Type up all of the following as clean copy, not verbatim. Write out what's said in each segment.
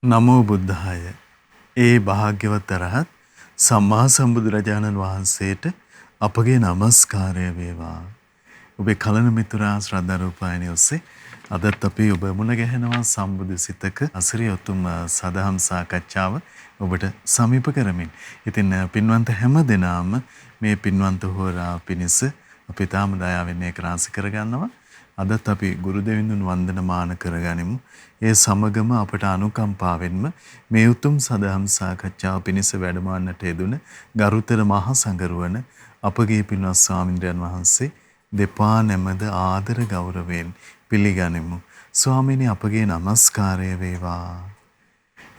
නමෝ බුද්ධාය. ඒ භාග්‍යවත් අරහත් සම්මා සම්බුදුරජාණන් වහන්සේට අපගේ নমස්කාරය වේවා. ඔබේ කලන මිතුරා ශ්‍රද්ධා රූපాయని ඔස්සේ අදත් අපි ඔබ මුණ ගැහෙනවා සම්බුදු සිතක අසිරිය උතුම් සදහම් සාකච්ඡාව ඔබට සමීප කරමින්. ඉතින් පින්වන්ත හැම දිනාම මේ පින්වන්ත හෝරා පිණිස අපි තාම දයාවෙන් ඒක රාශි කරගන්නවා. අදත් අපි ගුරු දෙවිඳුන් වන්දනමාන කරගනිමු. ඒ සමගම අපට අනුකම්පාවෙන්ම මේ උතුම් සදහම් සාකච්ඡාව පිණිස වැඩමවන්නට යෙදුන ගරුතර මහා සංඝරුවන අපගේ පින්වත් ස්වාමින්ද්‍රයන් වහන්සේ දෙපා නැමද ආදර ගෞරවයෙන් පිළිගනිමු. ස්වාමීනි අපගේ নমස්කාරය වේවා.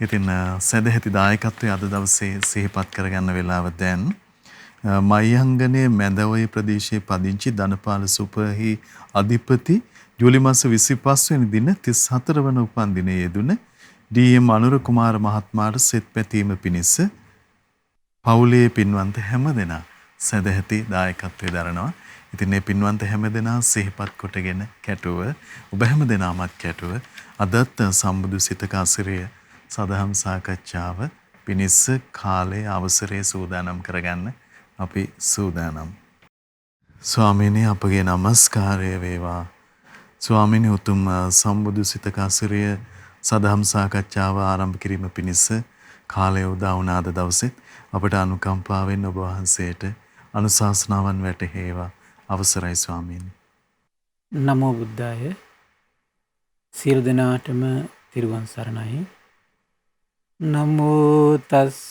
ඉතින් සදැහැති දායකත්වයේ අද දවසේ සිහිපත් කරගන්න වෙලාව දැන් මයංගනේ මැදවයි ප්‍රදේශයේ පදිංචි ධනපාල සුපහි අධිපති ජූලි මාස 25 වෙනි දින 34 වන උපන්දිනයේ යෙදුන ඩී.එම්. අනුර කුමාර මහත්මයාට සෙත් පැතීම පිණිස පවුලේ පින්වන්ත හැමදෙනා සදැහැති දායකත්වයේ දරනවා. ඉතින් මේ පින්වන්ත හැමදෙනා සිහිපත් කොටගෙන කැටුව ඔබ හැමදෙනාමත් කැටුව අදත් සම්බුදු සිතක අසිරිය සදහම් සාකච්ඡාව පිණිස කාලයේ අවසරයේ සූදානම් කරගන්න අපි සූදානම්. ස්වාමීනි අපගේ নমස්කාරය වේවා. ස්වාමීනි උතුම් සම්බුදු සිතක අසිරිය සදහම් සාකච්ඡාව ආරම්භ කිරීම පිණිස කාලය උදා වුණ අද දවසෙත් අපට අනුකම්පාවෙන් ඔබ වහන්සේට අනුශාසනාවන් වැටහේවා. අවසරයි ස්වාමීනි. නමෝ බුද්ධාය. සියලු දෙනාටම තිරුවන් සරණයි. නමෝ තස්ස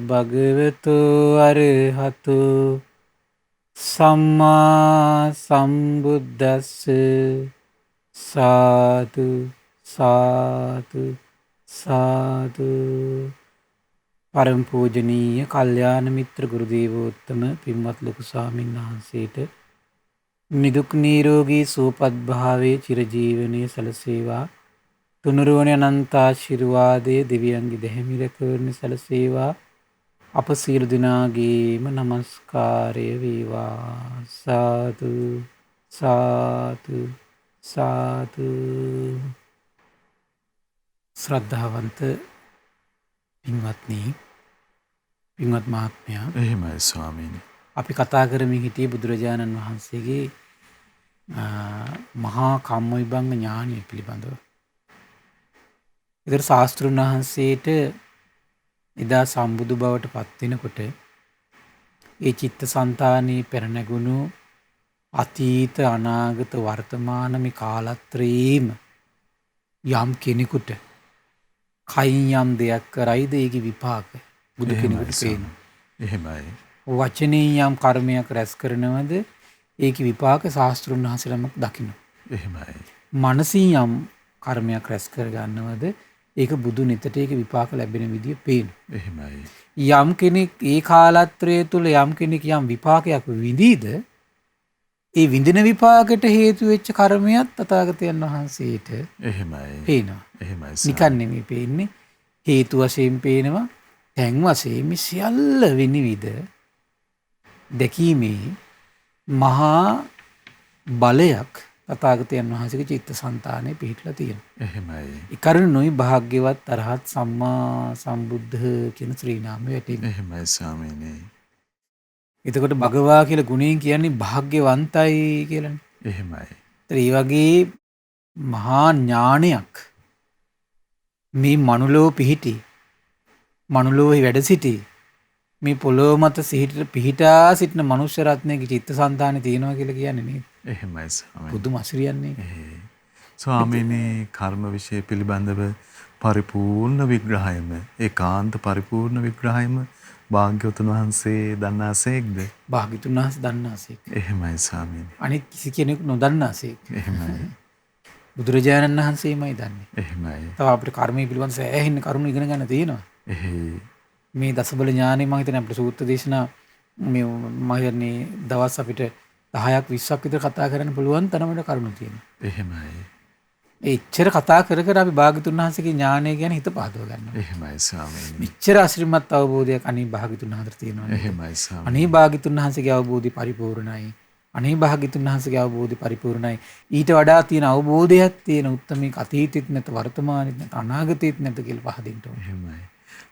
භගවතු අරහතු සම්මා සම්බුද්දස්ස සාදු සාදු සාදු. පරම පූජනීය කල්යාණ මිත්‍ර ගුරු දේවෝත්තම පින්වත් ලොකු ස්වාමීන් වහන්සේට නිදුක් නිරෝගී සුවපත් භාවයේ චිරජීවනයේ සැලසේවා. තුනුරුවනේ අනන්ත ආශිර්වාදයේ දෙවියන්ගේ දෙහිමි රැකවරණ සැලසේවා. අප සියලු දෙනාගේම নমස්කාරය වේවා. සාදු සාදු සාදු. ශ්‍රද්ධාවන්ත පින්වත්නි, පින්වත් මහත්මයා, එහෙමයි ස්වාමීනි. අපි කතා කරමින් හිටියේ බුදුරජාණන් වහන්සේගේ මහා කම්මවිභංග ඥානය පිළිබඳව. ඒතර ශාස්ත්‍රුන් වහන්සේට එදා සම්බුදු බවට පත් වෙනකොට ඒ චිත්තසංතානයේ පෙරණැගුණු අතීත අනාගත වර්තමාන මේ කාලත්‍රයේම යම් කෙනෙකුට කයින් යම් දෙයක් කරයිද ඒකේ විපාක බුදු කෙනෙකුට පේනවා. එහෙමයි. වචනේ යම් කර්මයක් රැස් කරනවද ඒකේ විපාක ශාස්ත්‍රුන් වහන්සේලම දකින්න. එහෙමයි. මනසින් යම් කර්මයක් රැස් කර ගන්නවද ඒක බුදු නෙතට ඒක විපාක ලැබෙන විදිය පේනවා. එහෙමයි. යම් කෙනෙක් ඒ කාලත්‍රය තුල යම් කෙනෙක් යම් විපාකයක් විඳීද ඒ විඳින විපාකයට හේතු වෙච්ච කර්මයක් තථාගතයන් වහන්සේට එහෙමයි. පේනවා. එහෙමයි. නිකන් නෙමෙයි පේන්නේ, හේතු වශයෙන් පේනවා. තැන් වශයෙන් මේ සියල්ල විනිවිද දැකීමේ මහා බලයක් තථාගතයන් වහන්සේගේ චිත්තසංතානයේ පිහිටලා තියෙනවා. එහෙමයි. ඒ කරුණුයි භාග්‍යවත් අරහත් සම්මා සම්බුද්ධ කියන ශ්‍රී නාමය වැටෙන්නේ. එහෙමයි ස්වාමීනි. එතකොට භගවා කියලා ගුණයෙන් කියන්නේ භාග්‍යවන්තයි කියලානේ. එහෙමයි. ඒතර මේ වගේ මහා ඥානයක් මේ මනුලෝ පිහිටි මනුලෝහි වැඩ සිටි මේ පොළොව මත පිහිටා සිටින මනුෂ්‍ය රත්නයේ චිත්තසංතානෙ තියෙනවා කියලා කියන්නේ නේද? එහෙමයි ස්වාමීනි. පුදුම අසිරියන්නේ. ස්වාමීනි කර්ම විෂය පිළිබඳව පරිපූර්ණ විග්‍රහයම ඒකාන්ත පරිපූර්ණ විග්‍රහයම භාග්‍යවතුන් වහන්සේ දන්නාසේක්ද? භාග්‍යවතුන් වහන්සේ දන්නාසේක්. එහෙමයි ස්වාමීනි. අනිත් කිසි කෙනෙකු නොදන්නාසේක්. එහෙමයි. බුදුරජාණන් වහන්සේමයි දන්නේ. එහෙමයි. තව අපිට කර්මයේ පිළිබඳ සෑහෙන කරුණු ඉගෙන ගන්න තියෙනවා. මේ දසබල ඥානෙ මම හිතන්නේ අපිට සූත්‍ර දේශනා මේ මම හිතන්නේ දවස් අපිට 10ක් 20ක් විතර කතා කරන්න පුළුවන් තරමට කරුණු තියෙනවා. එහෙමයි. එච්චර කතා කර කර අපි භාග්‍යතුන් වහන්සේගේ ඥානය ගැන හිත පහදව ගන්නවා. එහෙමයි ස්වාමීනි. මෙච්චර අසිරිමත් අවබෝධයක් අනේ භාග්‍යතුන් වහන්සේට තියෙනවා. එහෙමයි ස්වාමීනි. අනේ භාග්‍යතුන් වහන්සේගේ අවබෝධය පරිපූර්ණයි. අනේ භාග්‍යතුන් වහන්සේගේ අවබෝධය පරිපූර්ණයි. ඊට වඩා තියෙන අවබෝධයක් තියෙන උත්තමයෙක් අතීතෙත් නැත වර්තමානෙත් නැත අනාගතෙත් නැත කියලා පහදින්න ඕනේ. එහෙමයි.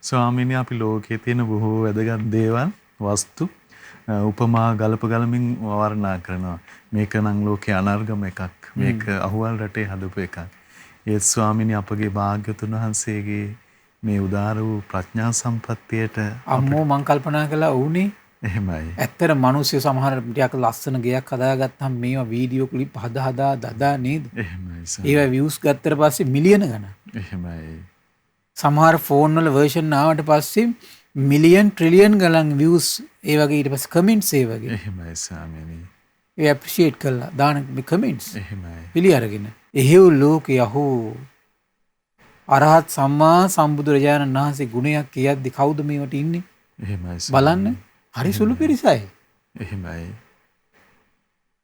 ස්වාමීනි අපි ලෝකයේ තියෙන බොහෝ වැදගත් දේවල් වස්තු උපමා ගලප ගලමින් වර්ණනා කරනවා. මේක නම් ලෝකේ අනර්ගම එකක්. මේක අහුවල් රටේ හදපු එකක්. ඒ ස්වාමීනි අපගේ භාග්‍යතුන් වහන්සේගේ මේ උදාර වූ ප්‍රඥා සම්පත්තියට අම්මෝ මං කල්පනා කළා වුණේ එහෙමයි. ඇත්තට මිනිස්සු සමහර ටිකක් ලස්සන ගයක් හදාගත්තාම මේවා වීඩියෝ ක්ලිප් හදා දදා නේද? එහෙමයි. ඒවා views ගත්තට පස්සේ මිලියන ගණන්. එහෙමයි. සමහර ෆෝන් වල version ආවට පස්සේ මිලියන් ට්‍රිලියන් ගණන් views ඒ වගේ ඊට පස්සේ කමෙන්ට්ස් ඒ වගේ. එහෙමයි ස්වාමීනි. ඒ ඇප්‍රීෂিয়েට් කළා දාන කමෙන්ට්ස්. එහෙමයි. පිළි අරගෙන. එහෙව් ලෝකේ අහෝ අරහත් සම්මා සම්බුදුරජාණන් වහන්සේ ගුණයක් කියද්දි කවුද මේවට ඉන්නේ? එහෙමයි. බලන්න. හරි සුළු පිරිසයි. එහෙමයි.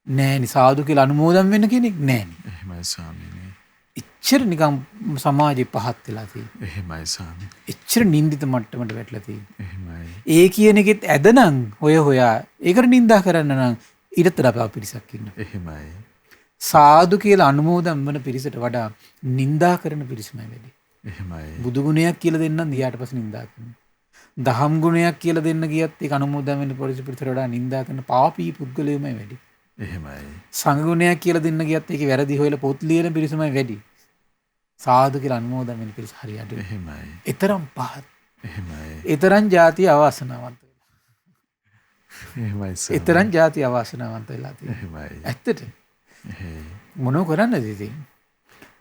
නෑනි සාදු කියලා අනුමෝදන් වෙන්න කෙනෙක් නෑනි. එහෙමයි ස්වාමීනි. එච්චර නිකම් සමාජේ පහත් වෙලා තියෙන්නේ. එහෙමයි ස්වාමීනි. එච්චර නින්දිත මට්ටමට වැටලා තියෙන්නේ. එහෙමයි. ඒ කියන එකෙත් ඇදනම් හොයා ඒකට නින්දා කරන්න නම් ඊටතර අපේ පිරිසක් ඉන්නවා. එහෙමයි. සාදු කියලා අනුමෝදන් වන පිරිසට වඩා නින්දා කරන පිරිසමයි වැඩි. එහෙමයි. බුදු ගුණයක් කියලා දෙන්නම් ඊට පස්සේ නින්දා කරනවා. දහම් ගුණයක් කියලා දෙන්න ගියත් ඒක අනුමෝදන් වෙන පිරිසට වඩා නින්දා කරන පාපී පුද්ගලයෝමයි වැඩි. එහෙමයි. සංඝ ගුණයක් කියලා දෙන්න ගියත් ඒකේ වැරදි හොයලා පොත් ලියන පිරිසමයි වැඩි. සාදු කියලා අනුමෝදන් වෙන පිරිස හරි අඩුයි. එහෙමයි. ඊතරම් පහත්. එහෙමයි. ඊතරම් ಜಾති අවාසනාවන්ත වෙලා. එහෙමයි. ඊතරම් ಜಾති අවාසනාවන්ත වෙලා තියෙනවා. එහෙමයි. ඇත්තට. එහෙයි. මොනව කරන්නද ඉතින්?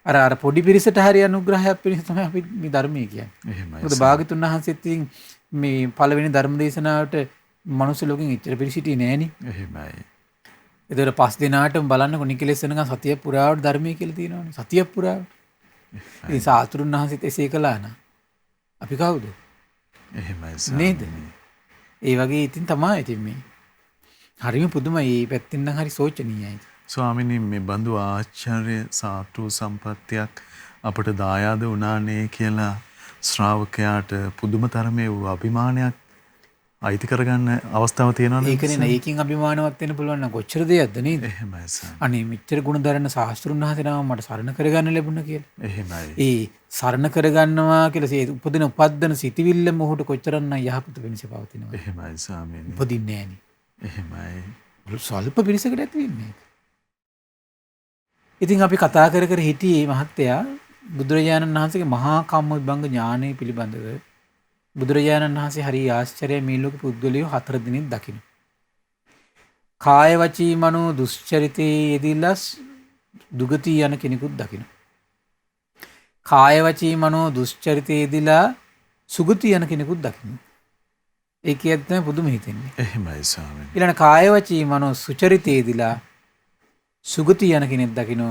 අර පොඩි පිරිසට හරි අනුග්‍රහයක් පිණිස තමයි අපි මේ ධර්මයේ කියන්නේ. එහෙමයි. මොකද භාග්‍යතුන් වහන්සේත් ඉතින් මේ පළවෙනි ධර්ම දේශනාවට මනුස්ස ලෝකෙන් ඉච්චර පිරිසිටියේ නෑනේ. එහෙමයි. ඒතර 5 දිනාටම බලන්නකො නිකලෙස් වෙනකන් සතිය පුරාවට ධර්මයේ කියලා තියෙනවනේ. සතිය පුරාවට. ඉතින් සාතුරුන් වහන්සේත් එසේ කළා නා. අපි කවුද? එහෙමයි. නේද? ඒ වගේ ඉතින් තමයි ඉතින් මේ. හරිම පුදුමයි. මේ පැත්තෙන් නම් හරි සෝචනීයයි. ස්වාමීනි මේ බඳු ආචාර්ය සාතු සම්පත්තියක් අපට දායාද වුණානේ කියලා ශ්‍රාවකයාට පුදුම තරමේ වූ අභිමානයක් අයිති කරගන්න අවස්ථාව තියෙනවා නේද? ඒකනේ නේ. ඒකෙන් අභිමානවත් වෙන්න පුළුවන් නම් කොච්චර දෙයක්ද නේද? එහෙමයි සර්. අනේ මෙච්චර ගුණ දරන ශාස්ත්‍රුන් වහන්සේ නම මට සරණ කරගන්න ලැබුණා කියලා. එහෙමයි. ඒ සරණ කරගන්නවා කියලා ඒ උපදින සිටිවිල්ල මොහොත කොච්චරනම් යහපත වෙනස පවතිනවා. එහෙමයි ස්වාමීනි. උපදින්නේ නෑනේ. එහෙමයි. ස්වල්ප පිරිසකට ඇති වෙන්නේ. ඉතින් අපි කතා කර කර හිටියේ මහත්තයා බුදුරජාණන් වහන්සේගේ මහා කම්ම විභංග ඥානය පිළිබඳව. බුදුරජාණන් වහන්සේ හරි ආශ්චර්යයි මේ ලෝක පුද්ගලයෝ 4 දිනෙක දකින්න. කාය වචී මනෝ දුස්චරිතේ යෙදিলা දුගති යන කෙනෙකුත් දකින්න. කාය වචී මනෝ දුස්චරිතේ යෙදিলা සුගති යන කෙනෙකුත් දකින්න. ඒ කියත් තමයි පුදුම හිතෙන්නේ. එහෙමයි ස්වාමීනි. ඊළඟ කාය වචී මනෝ සුචරිතේ යෙදিলা සුගති යන කෙනෙක් දකින්න.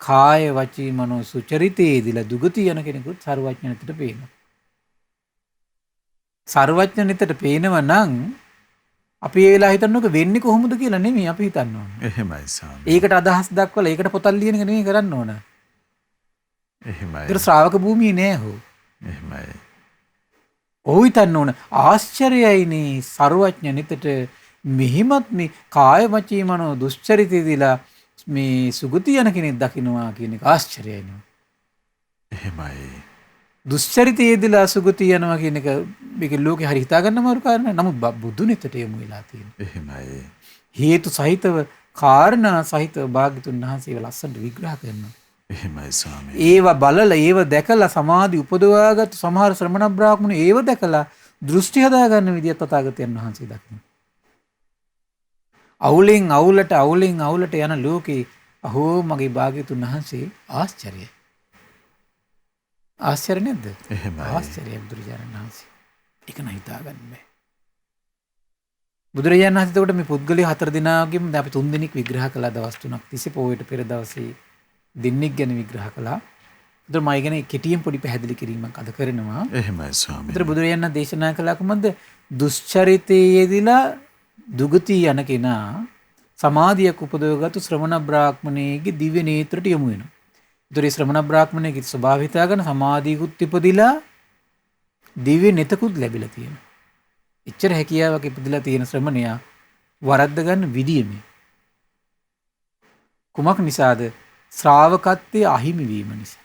කාය වචී මනෝ සුචරිතේ යෙදিলা දුගති යන කෙනෙකුත් සර්වඥනිතට පේනවා. සර්වඥනිතට පේනව නම් අපි ඒ වෙලාව හිතන්නක වෙන්නේ කොහොමද කියලා නෙමෙයි අපි හිතන්න ඕන. එහෙමයි ස්වාමීනි. ඒකට අදහස් දක්වලා ඒකට පොතක් ලියන එක නෙමෙයි කරන්න ඕන. එහෙමයි. ඒතර ශ්‍රාවක භූමියේ නෑ හො. එහෙමයි. ඔහු හිතන්න ඕන ආශ්චර්යයිනේ සර්වඥනිතට මෙහිමත් මේ කාය වචී මනෝ දුස්චරිතයේදීලා මේ සුගති යන කෙනෙක් දකින්නවා කියන එක ආශ්චර්යයිනේ. එහෙමයි. දුස්චරිතයේදීලා සුගති යනවා කියන එක මේක ලෝකේ හරි හිතා ගන්න මාරු කාරණා. නමුත් බුදුනිතට යමු වෙලා තියෙනවා. එහෙමයි. හේතු සහිතව කාරණා සහිතව භාග්‍යතුන් වහන්සේව ලස්සනට විග්‍රහ කරනවා. එහෙමයි ස්වාමීනි. ඒව බලලා ඒව දැකලා සමාධි උපදවාගත් සමහර ශ්‍රමණ බ්‍රාහ්මණු ඒව දැකලා දෘෂ්ටි හදාගන්න විදිය තථාගතයන් වහන්සේ දකිනවා. අවුලෙන් අවුලට යන ලෝකේ අහෝ මගේ භාග්‍යතුන් වහන්සේ ආශ්චර්යයි. ආශ්චර්ය නේද? එහෙමයි. ආශ්චර්යයි බුදුරජාණන් වහන්සේ. ඒක නම් හිතාගන්න බෑ. බුදුරජාණන් වහන්සේ එතකොට මේ පුද්ගලයා 4 දිනාගෙම අපි 3 දිනක් විග්‍රහ කළා දවස් 3ක් තිස්සේ පොයට පෙර දවසේ දෙන්නෙක් ගැන විග්‍රහ කළා. ඒතර මම ගැන කෙටියෙන් පොඩි පැහැදිලි කිරීමක් අද කරනවා. එහෙමයි ස්වාමීනි. ඒතර බුදුරජාණන් දේශනා කළා කොහොමද දුෂ්චරිතයේ යෙදিলা දුගති යන කෙනා සමාධියක් උපදවගත්තු ශ්‍රමණ බ්‍රාහ්මණයෙක්ගේ දිව්‍ය නේත්‍රයට යොමු වෙනවා. ඒතර මේ ශ්‍රමණ බ්‍රාහ්මණයෙක්ගේ ස්වභාවය හිතාගෙන සමාධියකුත් ඉපදිලා දිව්‍ය නෙතකුත් ලැබිලා තියෙනවා. එච්චර හැකියාවක් ඉපදිලා තියෙන ශ්‍රමණයා වරද්ද ගන්න විදිය මේ. කුමක් නිසාද? ශ්‍රාවකත්වයේ අහිමි වීම නිසා.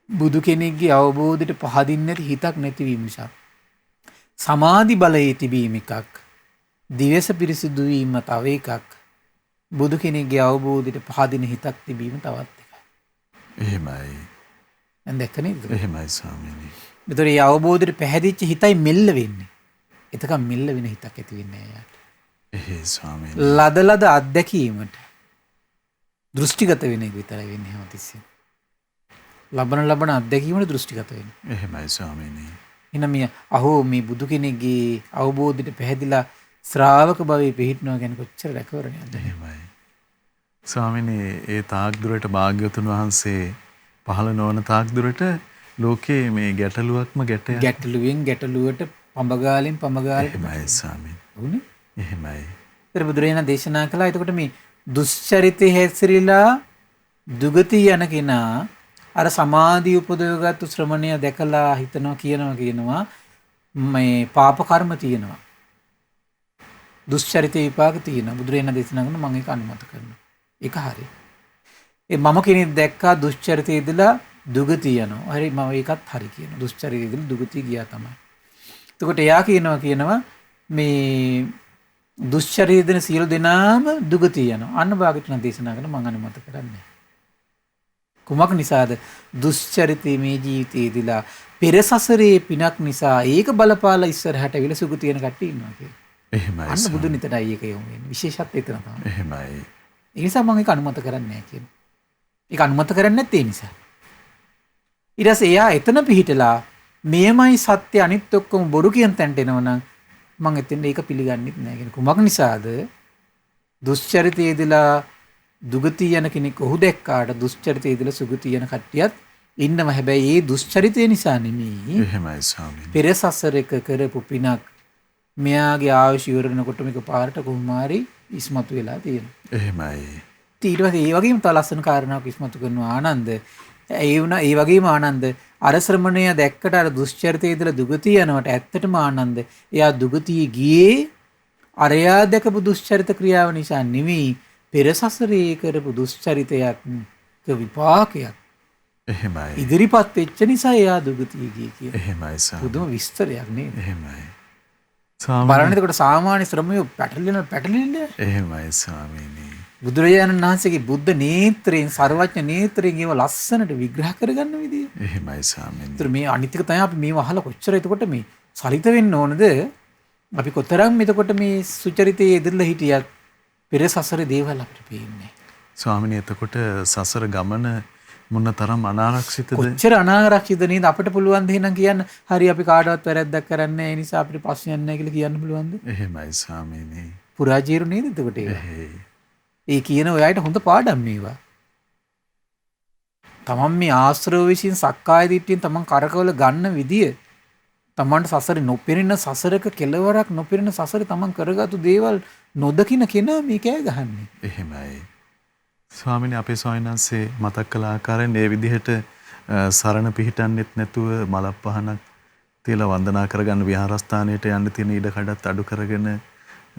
බුදු කෙනෙක්ගේ අවබෝධයට පහදින්නේ නැති හිතක් නැතිවීම නිසා. සමාධි බලයේ තිබීම එකක්. දිවස පිරිසිදු වීම තව එකක්. බුදු කෙනෙක්ගේ අවබෝධයට පහදින හිතක් තිබීම තවත් එකක්. එහෙමයි. දැන් දැක්ක නේද? එහෙමයි ස්වාමීනි. ඒතර මේ අවබෝධයට පැහැදිච්ච හිතයි මෙල්ල වෙන්නේ. එතකම් මෙල්ල වෙන හිතක් ඇති වෙන්නේ නැහැ යාට. එහෙයි ස්වාමීනි. ලද අත්දැකීමට දෘෂ්ටිගත වෙන එක විතරයි වෙන්නේ හැමතිස්සෙම. ලබන අත්දැකීමට දෘෂ්ටිගත වෙන්නේ. එහෙමයි ස්වාමීනි. එහෙනම් මේ අහෝ මේ බුදු කෙනෙක්ගේ අවබෝධයට පැහැදිලා ශ්‍රාවක භවයේ පිහිටනවා කියන්නේ කොච්චර රැකවරණයක්ද? එහෙමයි. ස්වාමීනි ඒ තාක් දුරට භාග්‍යවතුන් වහන්සේ පහළ නොවන තාක් දුරට ලෝකේ මේ ගැටලුවක්ම ගැටයක්. ගැටලුවෙන් ගැටලුවට පඹගාලෙන් පඹගාලට එහෙමයි ස්වාමීනි. උනේ. එහෙමයි. ඒතර බුදුරජාණන් දේශනා කළා. එතකොට මේ දුෂ්චරිතේ හැසිරීලා දුගති යන කෙනා අර සමාධිය උපදවගත්තු ශ්‍රමණය දැකලා කියනවා මේ පාප කර්ම තියෙනවා. දුෂ්චරිත විපාක තියෙනවා. බුදුරජාණන් දේශනා කරන මම ඒක අනුමත කරනවා. ඒක හරි. මම කෙනෙක් දැක්කා දුෂ්චරිතේ ඉඳලා දුගති යනවා. හරි මම ඒකත් හරි කියනවා. දුෂ්චරිතේ ඉඳලා දුගති ගියා තමයි. එතකොට එයා කියනවා මේ දුෂ්චරිතන සියලු දෙනාම දුගති යනවා. අන්න භාගතුන් දේශනා කරන මම අනුමත කරන්නේ. කුමක් නිසාද? දුෂ්චරිතේ මේ ජීවිතේදීලා පෙර සසරේ පිනක් නිසා ඒක බලපාලා ඉස්සරහට විල සුගති යන කට්ටිය ඉන්නවා කියලා. එහෙමයි. අන්න බුදු නිතරයි ඒක යොමු වෙන්නේ. විශේෂත්වය එතන තමයි. එහෙමයි. ඒ නිසා මම ඒක අනුමත කරන්නේ නැහැ කියනවා. ඒක අනුමත කරන්නේ නැත්තේ ඒ නිසා. ඊට පස්සේ එයා එතන පිහිටලා මේමයි සත්‍ය අනිත් ඔක්කොම බොරු කියන තැනට එනවනම් මම එතෙන් ඒක පිළිගන්නෙත් නැහැ කියන. කුමක් නිසාද? දුෂ්චරිතයේදීලා දුගති යන කෙනෙක් ඔහු දැක්කාට දුෂ්චරිතයේදීලා සුගති යන කට්ටියත් ඉන්නම. හැබැයි ඒ දුෂ්චරිතය නිසා නෙමෙයි. එහෙමයි ස්වාමීනි. පෙර සසරක කරපු පිනක් මෙයාගේ ආයුෂ ඉවරනකොට මේක පාරට කොහොම හරි ඉස්මතු වෙලා තියෙනවා. එහෙමයි. ඊට පස්සේ ඒ වගේම තව ලස්සන කාරණාවක් ඉස්මතු කරනවා ආනන්ද. ඒ වගේම ආනන්ද අර ශ්‍රමණය දැක්කට අර දුෂ්චරිතයේ ඉඳලා දුගතිය යනවට ඇත්තටම ආනන්ද එයා දුගතිය ගියේ අරයා දැකපු දුෂ්චරිත ක්‍රියාව නිසා නෙවෙයි පෙර සසරේ කරපු දුෂ්චරිතයක් විපාකයක්. එහෙමයි. ඉදිරිපත් වෙච්ච නිසා එයා දුගතිය ගියේ කියන. එහෙමයි ස්වාමීනි. පුදුම විස්තරයක් නේද? එහෙමයි. බලන්න එතකොට සාමාන්‍ය ශ්‍රමය පැටලෙන්නේ. එහෙමයි ස්වාමීනි. බුදුරජාණන් වහන්සේගේ බුද්ධ නේත්‍රයෙන් සර්වඥ නේත්‍රයෙන් ඒව ලස්සනට විග්‍රහ කරගන්න විදිය. එහෙමයි ස්වාමීනි. ඒතර මේ අනිත්‍යක තමයි අපි මේව අහලා කොච්චර එතකොට මේ සලිත වෙන්න ඕනද? අපි කොතරම් එතකොට මේ සුචරිතයේ ඉදිරිලා හිටියත් පෙර සසරේ දේවල් අපිට පේන්නේ. ස්වාමීනි එතකොට සසර ගමන මොන තරම් අනාරක්ෂිතද? කොච්චර අනාරක්ෂිත නේද? අපිට පුළුවන් ද එහෙනම් කියන්න හරි අපි කාටවත් වැරද්දක් කරන්නේ නැහැ. ඒ නිසා අපිට ප්‍රශ්නයක් නැහැ කියලා කියන්න පුළුවන්ද? එහෙමයි ස්වාමීනි. පුරාජීරු නේද එතකොට ඒක? එහෙයි. ඒ කියන ඔයයිට හොඳ පාඩම් මේවා. තමන් මේ ආශ්‍රව විසින් සක්කාය දිට්ඨියෙන් තමන් කරකවල ගන්න විදිය තමන්ට සසරේ නොපෙනෙන සසරක කෙලවරක් නොපෙනෙන සසරේ තමන් කරගත්තු දේවල් නොදකින කෙනා මේ කෑ ගහන්නේ. එහෙමයි. ස්වාමීනි අපේ ස්වාමීන් වහන්සේ මතක් කළ ආකාරයෙන් මේ විදිහට සරණ පිහිටන්නෙත් නැතුව මලක් පහනක් තියලා වන්දනා කරගන්න විහාරස්ථානයට යන්න තියෙන ඉඩ කඩත් අඩු කරගෙන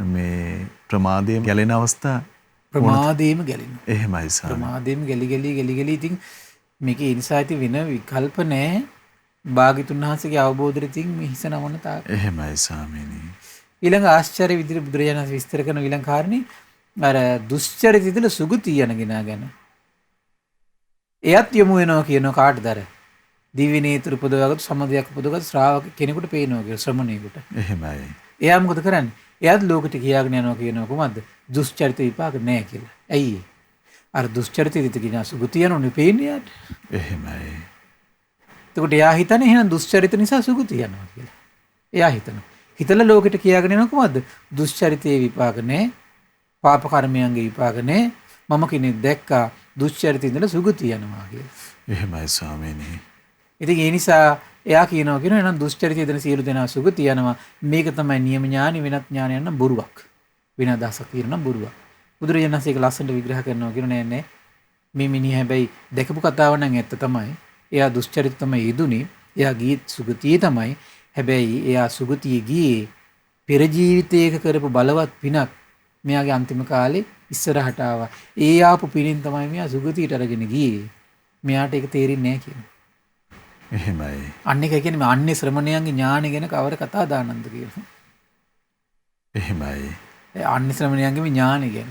මේ ප්‍රමාදයෙන් ගැලෙන අවස්ථා ප්‍රමාදේම ගැලෙනවා. එහෙමයි ස්වාමීනි. ප්‍රමාදේම ගැලි ඉතින් මේකේ ඉන්සා ඇති වෙන විකල්ප නැහැ. භාග්‍යතුන් වහන්සේගේ අවබෝධයෙන් ඉතින් මේ හිස නමන තාක්. එහෙමයි ස්වාමීනි. ඊළඟ ආශ්චර්ය විදිහට බුදුරජාණන් විස්තර කරන ඊළඟ කාරණේ අර දුෂ්චරිත ඉදලා සුගතිය යන කෙනා ගැන. එයත් යමු වෙනවා කියන කාටදර දිව්‍ය නේත්‍ර උපදවගත්තු සමදයක් උපදවගත්තු ශ්‍රාවක කෙනෙකුට පේනවා කියලා ශ්‍රමණේකට. එහෙමයි. එයා මොකද කරන්නේ? එයාත් ලෝකෙට කියාගෙන යනවා කියනවා කොහොමද? දුෂ්චරිත විපාක නැහැ කියලා. ඇයි? අර දුෂ්චරිත ඉදිරියට ගිනා සුගතිය යනෝනේ පේන්නේ යාට. එහෙමයි. එතකොට එයා හිතන්නේ එහෙනම් දුෂ්චරිත නිසා සුගතිය යනවා කියලා. එයා හිතනවා. හිතලා ලෝකෙට කියාගෙන යනවා කොහොමද? දුෂ්චරිතයේ විපාක නැහැ. පාප කර්මයන්ගේ විපාක නැහැ. මම කෙනෙක් දැක්කා දුෂ්චරිතේ ඉඳලා සුගතිය යනවා කියලා. එහෙමයි ස්වාමීනි. ඉතින් ඒ නිසා එයා කියනවා එහෙනම් දුෂ්චරිතය දෙන සියලු දෙනා සුගතිය යනවා. මේක තමයි නියම ඥානෙ වෙනත් ඥානයක් නම් බොරුවක්. වෙන අදහසක් කියනවා බොරුවක්. බුදුරජාණන් වහන්සේ ඒක ලස්සනට විග්‍රහ කරනවා කියන නෑ මේ මිනිහ හැබැයි දැකපු කතාව නම් ඇත්ත තමයි. එයා දුෂ්චරිත තමයි යෙදුනේ. එයා ගියේ සුගතියේ තමයි. හැබැයි එයා සුගතියේ ගියේ පෙර ජීවිතයක කරපු බලවත් පිනක් මෙයාගේ අන්තිම කාලේ ඉස්සරහට ආවා. ඒ ආපු පිරින් තමයි මෙයා සුගතියට අරගෙන ගියේ. මෙයාට ඒක තේරෙන්නේ නැහැ කියනවා. එහෙමයි. අන්න එක කියන්නේ මේ අන්නේ ශ්‍රමණයන්ගේ ඥානෙ ගැන කවර කතා දානන්ද කියලා. එහෙමයි. ඒ අන්නේ ශ්‍රමණයන්ගේ මේ ඥානෙ ගැන.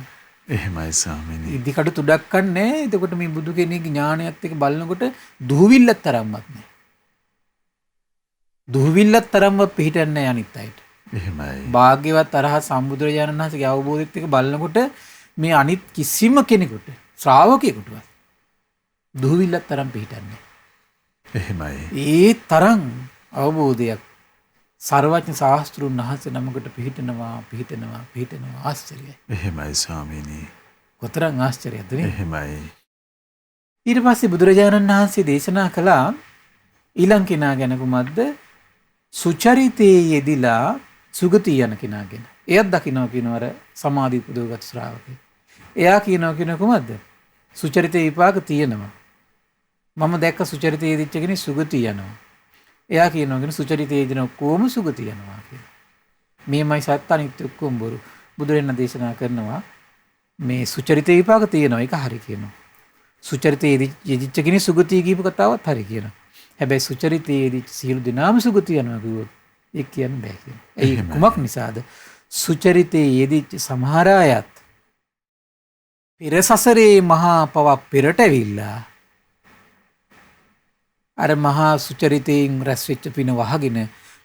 එහෙමයි ස්වාමීනි. ඉදිකටු තුඩක් කන්නේ. එතකොට මේ බුදු කෙනෙක්ගේ ඥානයත් එක්ක බලනකොට දුහවිල්ලක් තරම්වත් නැහැ. දුහවිල්ලක් තරම්වත් පිටින්නේ නැහැ අනිත් අයට. එහෙමයි. භාග්‍යවත් අරහත් සම්බුදුරජාණන් වහන්සේගේ අවබෝධයත් එක්ක බලනකොට මේ අනිත් කිසිම කෙනෙකුට ශ්‍රාවකයෙකුටවත් දුහවිල්ලක් තරම් පිටින්නේ. එහෙමයි. ඒ තරම් අවබෝධයක් සර්වඥ ශාස්ත්‍රුන් වහන්සේ නමකට පිහිටනවා ආශ්චර්යයි. එහෙමයි ස්වාමීනි. කොතරම් ආශ්චර්යයක්ද නේ? එහෙමයි. ඊට පස්සේ බුදුරජාණන් වහන්සේ දේශනා කළා ඊළඟ කෙනා ගැන කුමක්ද? සුචරිතයේ යෙදිලා සුගතිය යන කෙනා ගැන. එයත් දකින්න කියනවර සමාධි පුදවගත් ශ්‍රාවකෙක්. එයා කියනවා කුමක්ද? සුචරිතේ විපාක තියෙනවා. මම දැක්ක සුචරිතයේ යෙදිච්ච කෙනෙක් සුගතිය යනවා. එයා කියනවා සුචරිතයේ යෙදින ඔක්කොම සුගතිය යනවා කියලා. මේමයි සත්‍ය අනිත්‍ය ඔක්කොම බොරු. බුදුරෙන් දේශනා කරනවා මේ සුචරිතේ විපාක තියෙනවා. ඒක හරි කියනවා. සුචරිතයේ යෙදිච්ච කෙනෙක් සුගතිය කියපු කතාවත් හරි කියනවා. හැබැයි සුචරිතයේ යෙදිච්ච සියලු දෙනාම සුගතිය යනවා කිව්වොත් ඒක කියන්න බෑ කියනවා. ඒ කුමක් නිසාද? සුචරිතයේ යෙදිච්ච සමහර අයත් පෙර සසරේ මහා පවක් පෙරට ඇවිල්ලා අර මහා සුචරිතයෙන් රැස් වෙච්ච පින වහගෙන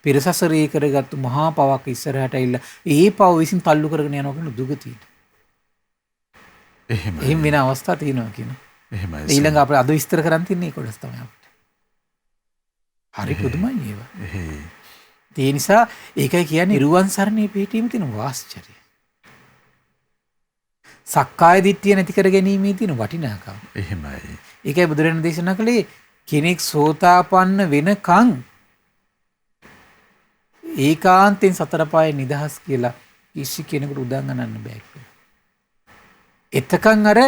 පෙර සසරේ කරගත්තු මහා පවක් ඉස්සරහට ඇවිල්ලා ඒ පව විසින් තල්ලු කරගෙන යනවා කියන දුගතියට. එහෙම වෙන අවස්ථා තියෙනවා කියනවා. එහෙමයි. ඊළඟ අපිට අද විස්තර කරන් තින්නේ ඒ කොටස් තමයි අපිට. හරි පුදුමයි ඒවා. ඒ නිසා ඒකයි කියන්නේ ඉරුවන් සරණේ පිහිටීමේ තියෙන වාස්චර්යය. සක්කාය දිට්ඨිය නැති කර ගැනීමේ තියෙන වටිනාකම. එහෙමයි. ඒකයි බුදුරජාණන් දේශනා කළේ කෙනෙක් සෝතාපන්න වෙනකන් ඒකාන්තයෙන් සතර පායේ නිදහස් කියලා කිසි කෙනෙකුට උදන් ගන්නන්න බෑ කියලා. එතකන් අර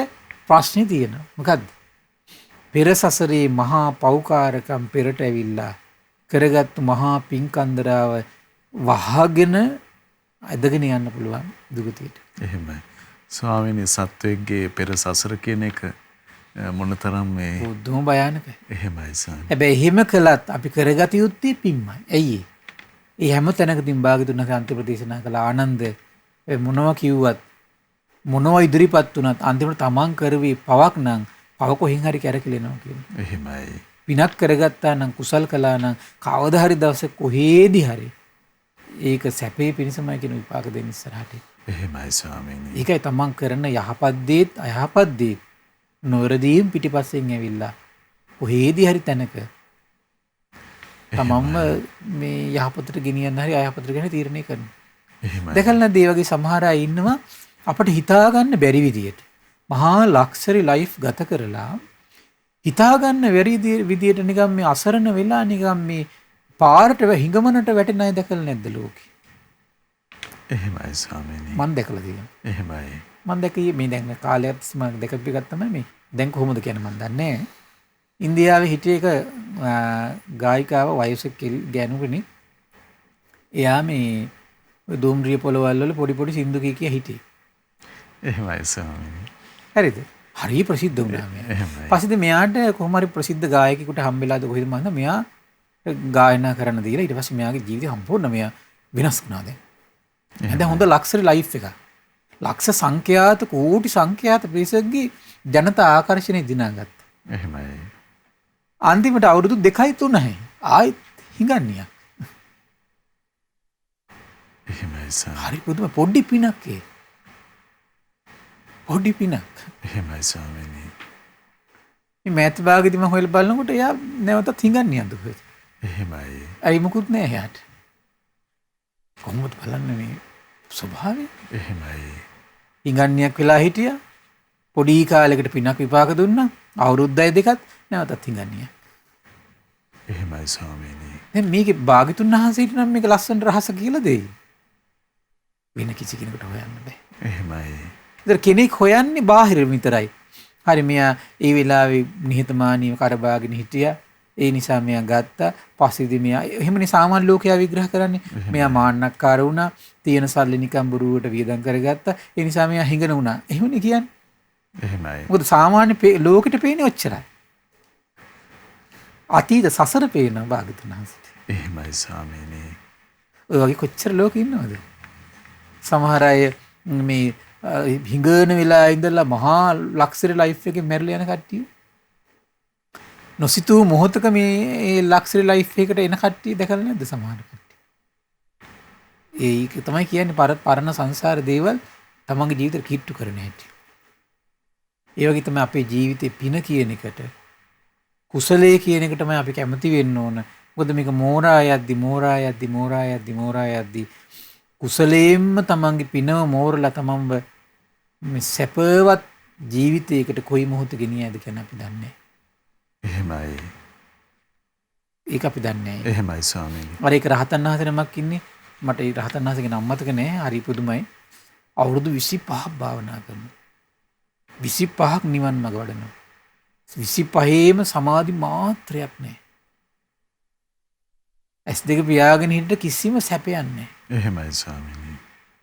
ප්‍රශ්නේ තියෙනවා. මොකද්ද? පෙර සසරේ මහා පෞකාරකම් පෙරට ඇවිල්ලා කරගත්තු මහා පින්කන්දරාව වහගෙන ඇදගෙන යන්න පුළුවන් දුගතියට. එහෙමයි. ස්වාමීනි සත්වයේ පෙර සසර කියන එක මොනතරම් මේ බුදුම භයානකයි. එහෙමයි ස්වාමීනි. හැබැයි එහෙම කළත් අපි කරගත යුත්තේ පින්මයි. ඇයි ඒ හැම තැනකදීම භාග්‍යතුන්ගේ අන්තිම දේශනා කළ ආනන්ද මොනවා කිව්වත් මොනවා ඉදිරිපත් වුණත් අන්තිමට තමන් කරවේ පවක් නම් පව කොහෙන් හරි කැරකිලෙනවා කියනවා. එහෙමයි. පිනක් කරගත්තා නම් කුසල් කළා නම් කවදා හරි දවසක කොහේදී හරි ඒක සැපේ පිණිසමයි කියන විපාක දෙන්න ඉස්සරහට. එහෙමයි ස්වාමීනි. ඒකයි තමන් කරන යහපත් දේත් අයහපත් දේත් නොරදීම් පිටිපස්සෙන් ඇවිල්ලා කොහේදී හරි තැනක තමන්ම මේ යහපතට ගෙනියන්න හරි අයහපතට ගෙන තීරණය කරනවා. එහෙමයි. දැකලා නැද්ද මේ වගේ සමහර අය ඉන්නවා අපිට හිතා ගන්න බැරි විදියට මහා ලක්ෂරි ලයිෆ් ගත කරලා හිතා ගන්න බැරි විදියට නිකන් මේ අසරණ වෙලා නිකන් මේ පාරට හිඟමනට වැටෙන අය දැකලා නැද්ද ලෝකේ? එහෙමයි ස්වාමීනි. මම දැකලා තියෙනවා. එහෙමයි. මම දැකේ මේ දැන් කාලයක් තිස්සේ මම දැකපු එකක් තමයි මේ. දැන් කොහොමද කියන්නේ මම දන්නේ නැහැ. ඉන්දියාවේ හිටිය එක ගායිකාව වයසක ගෑනු කෙනෙක්. එයා මේ දෝම්රිය පොළවල් වල පොඩි පොඩි සින්දු කිය හිටියේ. එහෙමයි ස්වාමීනි. හරිද? හරි ප්‍රසිද්ධ වුණා මෙයා. එහෙමයි. පස්සේ මෙයාට කොහොම හරි ප්‍රසිද්ධ ගායකයෙකුට හම්බෙලාද කොහෙද මන්ද මෙයා ගායනා කරන්න දීලා ඊට පස්සේ මෙයාගේ ජීවිතය සම්පූර්ණ මෙයා වෙනස් වුණා දැන්. දැන් හොඳ ලක්ෂරි ලයිෆ් එකක්. ලක්ෂ සංඛ්‍යාත කෝටි සංඛ්‍යාත පිරිසකගේ ජනතා ආකර්ෂණය දිනාගත්තා. එහෙමයි. අන්තිමට අවුරුදු 2යි 3යි ආයෙත් හිඟන්නියක්. එහෙමයි ස්වාමීනි. හරි පුදුම පොඩි පිනක් ඒ. පොඩි පිනක්. එහෙමයි ස්වාමීනි. මේ මෑත භාගෙදි මම හොයලා බලනකොට එයා නැවතත් හිඟන්නියක් දුකේ. එහෙමයි. අයි මුකුත් නෑ එයාට. කොහොමද බලන්නේ මේ ස්වභාවය? එහෙමයි. හිඟන්නියක් වෙලා හිටියා. පොඩි කාලයකට පිනක් විපාක දුන්නා. අවුරුද්දයි දෙකත් නැවතත් හිඟන්නියක්. එහෙමයි ස්වාමීනි. දැන් මේකේ භාග්‍යතුන් වහන්සේට නම් මේක ලස්සන රහස කියලා දෙයි. වෙන කිසි කෙනෙකුට හොයන්න බෑ. එහෙමයි. ඒතර කෙනෙක් හොයන්නේ බාහිර විතරයි. හරි මෙයා ඒ වෙලාවේ නිහතමානීව කරබාගෙන හිටියා. ඒ නිසා මෙයා ගත්තා. පස්සේදී මෙයා එහෙමනේ සාමාන්‍ය ලෝකයා විග්‍රහ කරන්නේ. මෙයා මාන්නක්කාර වුණා. තියෙන සල්ලි නිකන් බොරුවට වියදම් කරගත්තා. ඒ නිසා මෙයා හිඟන වුණා. එහෙමනේ කියන්නේ. එහෙමයි. මොකද සාමාන්‍ය ලෝකෙට පේන්නේ ඔච්චරයි. අතීත සසර පේනවා භාගතුන් වහන්සේට. එහෙමයි ස්වාමීනි. ඔය වගේ කොච්චර ලෝකෙ ඉන්නවද? සමහර අය මේ හිඟන වෙලා ඉඳලා මහා ලක්ෂරි ලයිෆ් එකේ මැරිලා යන කට්ටිය. නොසිතූ මොහොතක මේ ලක්ෂරි ලයිෆ් එකට එන කට්ටිය දැකලා නැද්ද සමහර කට්ටිය? ඒක තමයි කියන්නේ පරණ සංසාර දේවල් තමන්ගේ ජීවිතේ කිට්ටු කරන හැටි. ඒ වගේ තමයි අපේ ජීවිතේ පින කියන එකට කුසලයේ කියන එක තමයි අපි කැමති වෙන්න ඕන. මොකද මේක මෝරා යද්දි කුසලයෙන්ම තමන්ගේ පිනව මෝරලා තමන්ව මේ සැපවත් ජීවිතයකට කොයි මොහොත ගෙනියයිද කියන අපි දන්නේ නැහැ. එහෙමයි. ඒක අපි දන්නේ නැහැ. එහෙමයි ස්වාමීනි. අර ඒක රහතන් වහන්සේ නමක් ඉන්නේ. මට ඒ රහතන් වහන්සේගේ නම මතක නැහැ. හරි පුදුමයි. අවුරුදු 25ක් භාවනා කරනවා. 25ක් නිවන් මඟ වඩනවා. 25ේම සමාධි මාත්‍රයක් නැහැ. S2 පියාගෙන හිටිට කිසිම සැපයක් නැහැ. එහෙමයි ස්වාමීනි.